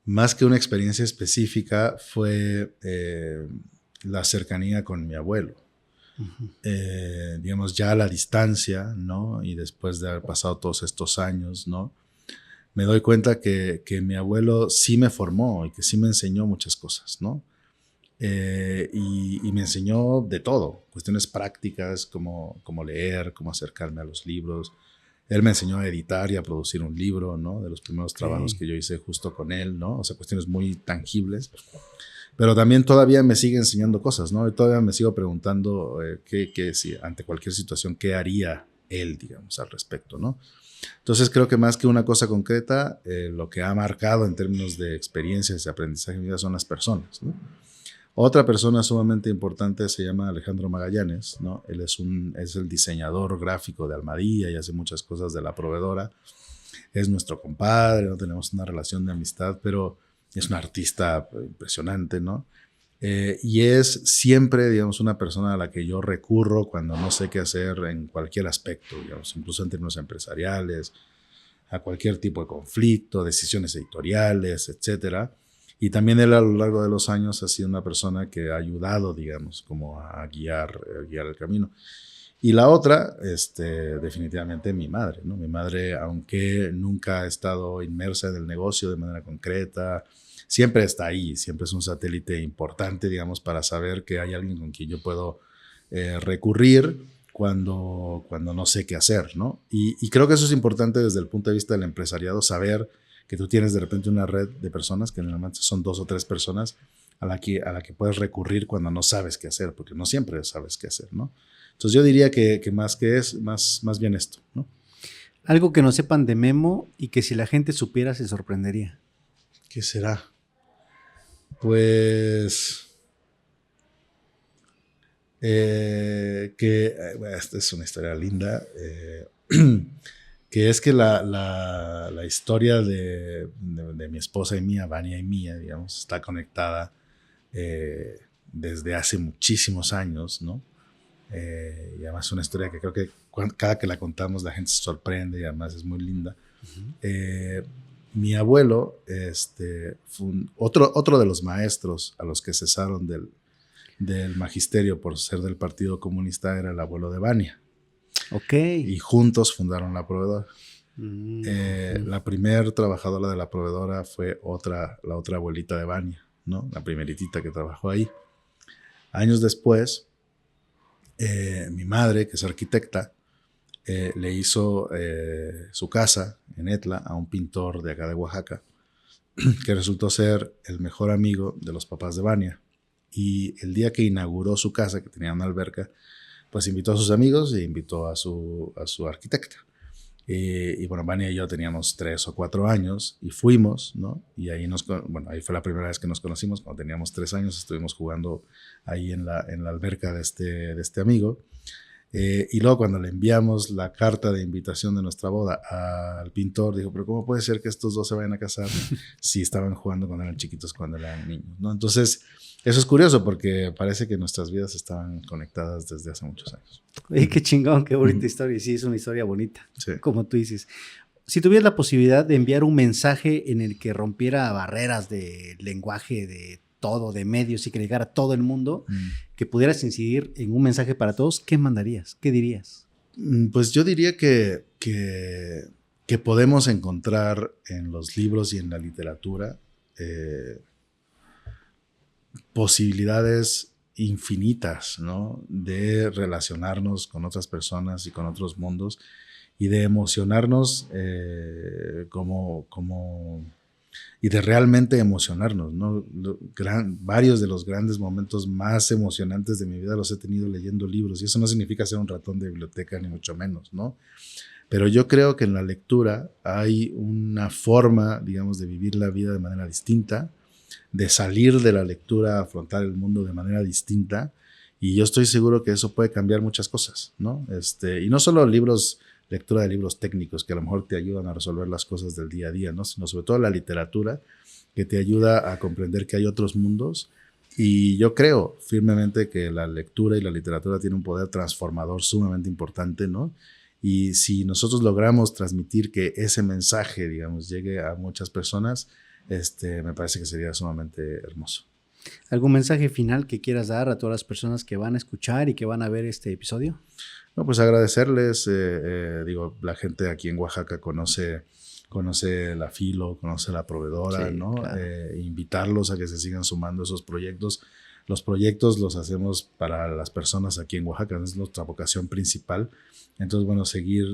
más que una experiencia específica, fue la cercanía con mi abuelo. Uh-huh. Digamos, ya a la distancia, ¿no? Y después de haber pasado todos estos años, ¿no? Me doy cuenta que mi abuelo sí me formó y que sí me enseñó muchas cosas, ¿no? Y me enseñó de todo, cuestiones prácticas como leer, cómo acercarme a los libros. Él me enseñó a editar y a producir un libro, ¿no? De los primeros trabajos que yo hice justo con él, ¿no? O sea, cuestiones muy tangibles. Pero también todavía me sigue enseñando cosas, ¿no? Y todavía me sigo preguntando si ante cualquier situación, ¿qué haría él, digamos, al respecto, ¿no? Entonces creo que más que una cosa concreta, lo que ha marcado en términos de experiencias y aprendizaje en mi vida son las personas, ¿no? Otra persona sumamente importante se llama Alejandro Magallanes, ¿no? Él es el diseñador gráfico de Almadía y hace muchas cosas de la proveedora. Es nuestro compadre, no tenemos una relación de amistad, pero es un artista impresionante, ¿no? Y es siempre, digamos, una persona a la que yo recurro cuando no sé qué hacer en cualquier aspecto, digamos, incluso en términos empresariales, a cualquier tipo de conflicto, decisiones editoriales, etcétera. Y también él a lo largo de los años ha sido una persona que ha ayudado, digamos, como a guiar el camino. Y la otra, definitivamente mi madre, ¿no? Mi madre, aunque nunca ha estado inmersa en el negocio de manera concreta, siempre está ahí, siempre es un satélite importante, digamos, para saber que hay alguien con quien yo puedo recurrir cuando no sé qué hacer, ¿no? Y creo que eso es importante desde el punto de vista del empresariado, saber que tú tienes de repente una red de personas, que normalmente son 2 o 3 personas, a la que puedes recurrir cuando no sabes qué hacer, porque no siempre sabes qué hacer, ¿no? Entonces yo diría que más bien esto, ¿no? Algo que no sepan de Memo y que si la gente supiera se sorprendería. ¿Qué será? Pues esta es una historia linda, que es que la historia de mi esposa y mía, Vania y mía, digamos, está conectada desde hace muchísimos años, ¿no? Y además es una historia que creo que cada que la contamos la gente se sorprende y además es muy linda. Uh-huh. Mi abuelo fue otro de los maestros a los que cesaron del magisterio por ser del Partido Comunista, era el abuelo de Vania. Okay. Y juntos fundaron la proveedora. Uh-huh. La primer trabajadora de la proveedora fue la otra abuelita de Vania, ¿no? La primeritita que trabajó ahí. Años después, mi madre, que es arquitecta, le hizo su casa en Etla a un pintor de acá de Oaxaca, que resultó ser el mejor amigo de los papás de Vania. Y el día que inauguró su casa, que tenía una alberca, pues invitó a sus amigos e invitó a su arquitecta. Y bueno, Vania y yo teníamos 3 o 4 años y fuimos, ¿no? Y ahí ahí fue la primera vez que nos conocimos. Cuando teníamos 3 años estuvimos jugando ahí en la alberca de este amigo. Y luego cuando le enviamos la carta de invitación de nuestra boda al pintor, dijo, pero ¿cómo puede ser que estos dos se vayan a casar si estaban jugando cuando eran chiquitos, cuando eran niños, ¿no? Entonces, eso es curioso porque parece que nuestras vidas estaban conectadas desde hace muchos años. Oye, qué chingón, qué bonita historia. Y sí, es una historia bonita, sí. Como tú dices. Si tuvieras la posibilidad de enviar un mensaje en el que rompiera barreras de lenguaje, de todo, de medios y que llegara a todo el mundo, que pudieras incidir en un mensaje para todos, ¿qué mandarías? ¿Qué dirías? Pues yo diría que podemos encontrar en los libros y en la literatura posibilidades infinitas, ¿no? De relacionarnos con otras personas y con otros mundos y de emocionarnos como y de realmente emocionarnos, ¿no? Varios de los grandes momentos más emocionantes de mi vida los he tenido leyendo libros, y eso no significa ser un ratón de biblioteca, ni mucho menos, ¿no? Pero yo creo que en la lectura hay una forma, digamos, de vivir la vida de manera distinta, de salir de la lectura a afrontar el mundo de manera distinta, y yo estoy seguro que eso puede cambiar muchas cosas, ¿no? Y no solo lectura de libros técnicos que a lo mejor te ayudan a resolver las cosas del día a día, ¿no? Sino sobre todo la literatura, que te ayuda a comprender que hay otros mundos. Y yo creo firmemente que la lectura y la literatura tienen un poder transformador sumamente importante, ¿no? Y si nosotros logramos transmitir que ese mensaje, digamos, llegue a muchas personas, me parece que sería sumamente hermoso. ¿Algún mensaje final que quieras dar a todas las personas que van a escuchar y que van a ver este episodio? No, pues agradecerles, la gente aquí en Oaxaca conoce la Filo, conoce la proveedora, sí, ¿no? Claro. Invitarlos a que se sigan sumando esos proyectos. Los proyectos los hacemos para las personas aquí en Oaxaca, es nuestra vocación principal. Entonces, bueno,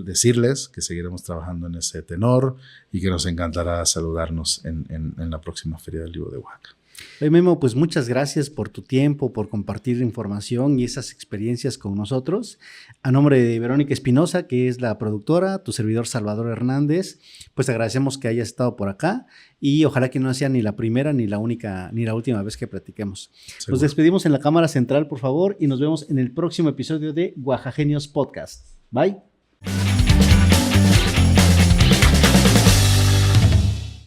decirles que seguiremos trabajando en ese tenor y que nos encantará saludarnos en la próxima Feria del Libro de Oaxaca. Oye, Memo, pues muchas gracias por tu tiempo, por compartir información y esas experiencias con nosotros. A nombre de Verónica Espinosa, que es la productora, tu servidor Salvador Hernández, pues agradecemos que hayas estado por acá y ojalá que no sea ni la primera, ni la única, ni la última vez que platiquemos. Seguro. Nos despedimos en la cámara central, por favor, y nos vemos en el próximo episodio de Oaxagenios Podcast. Bye.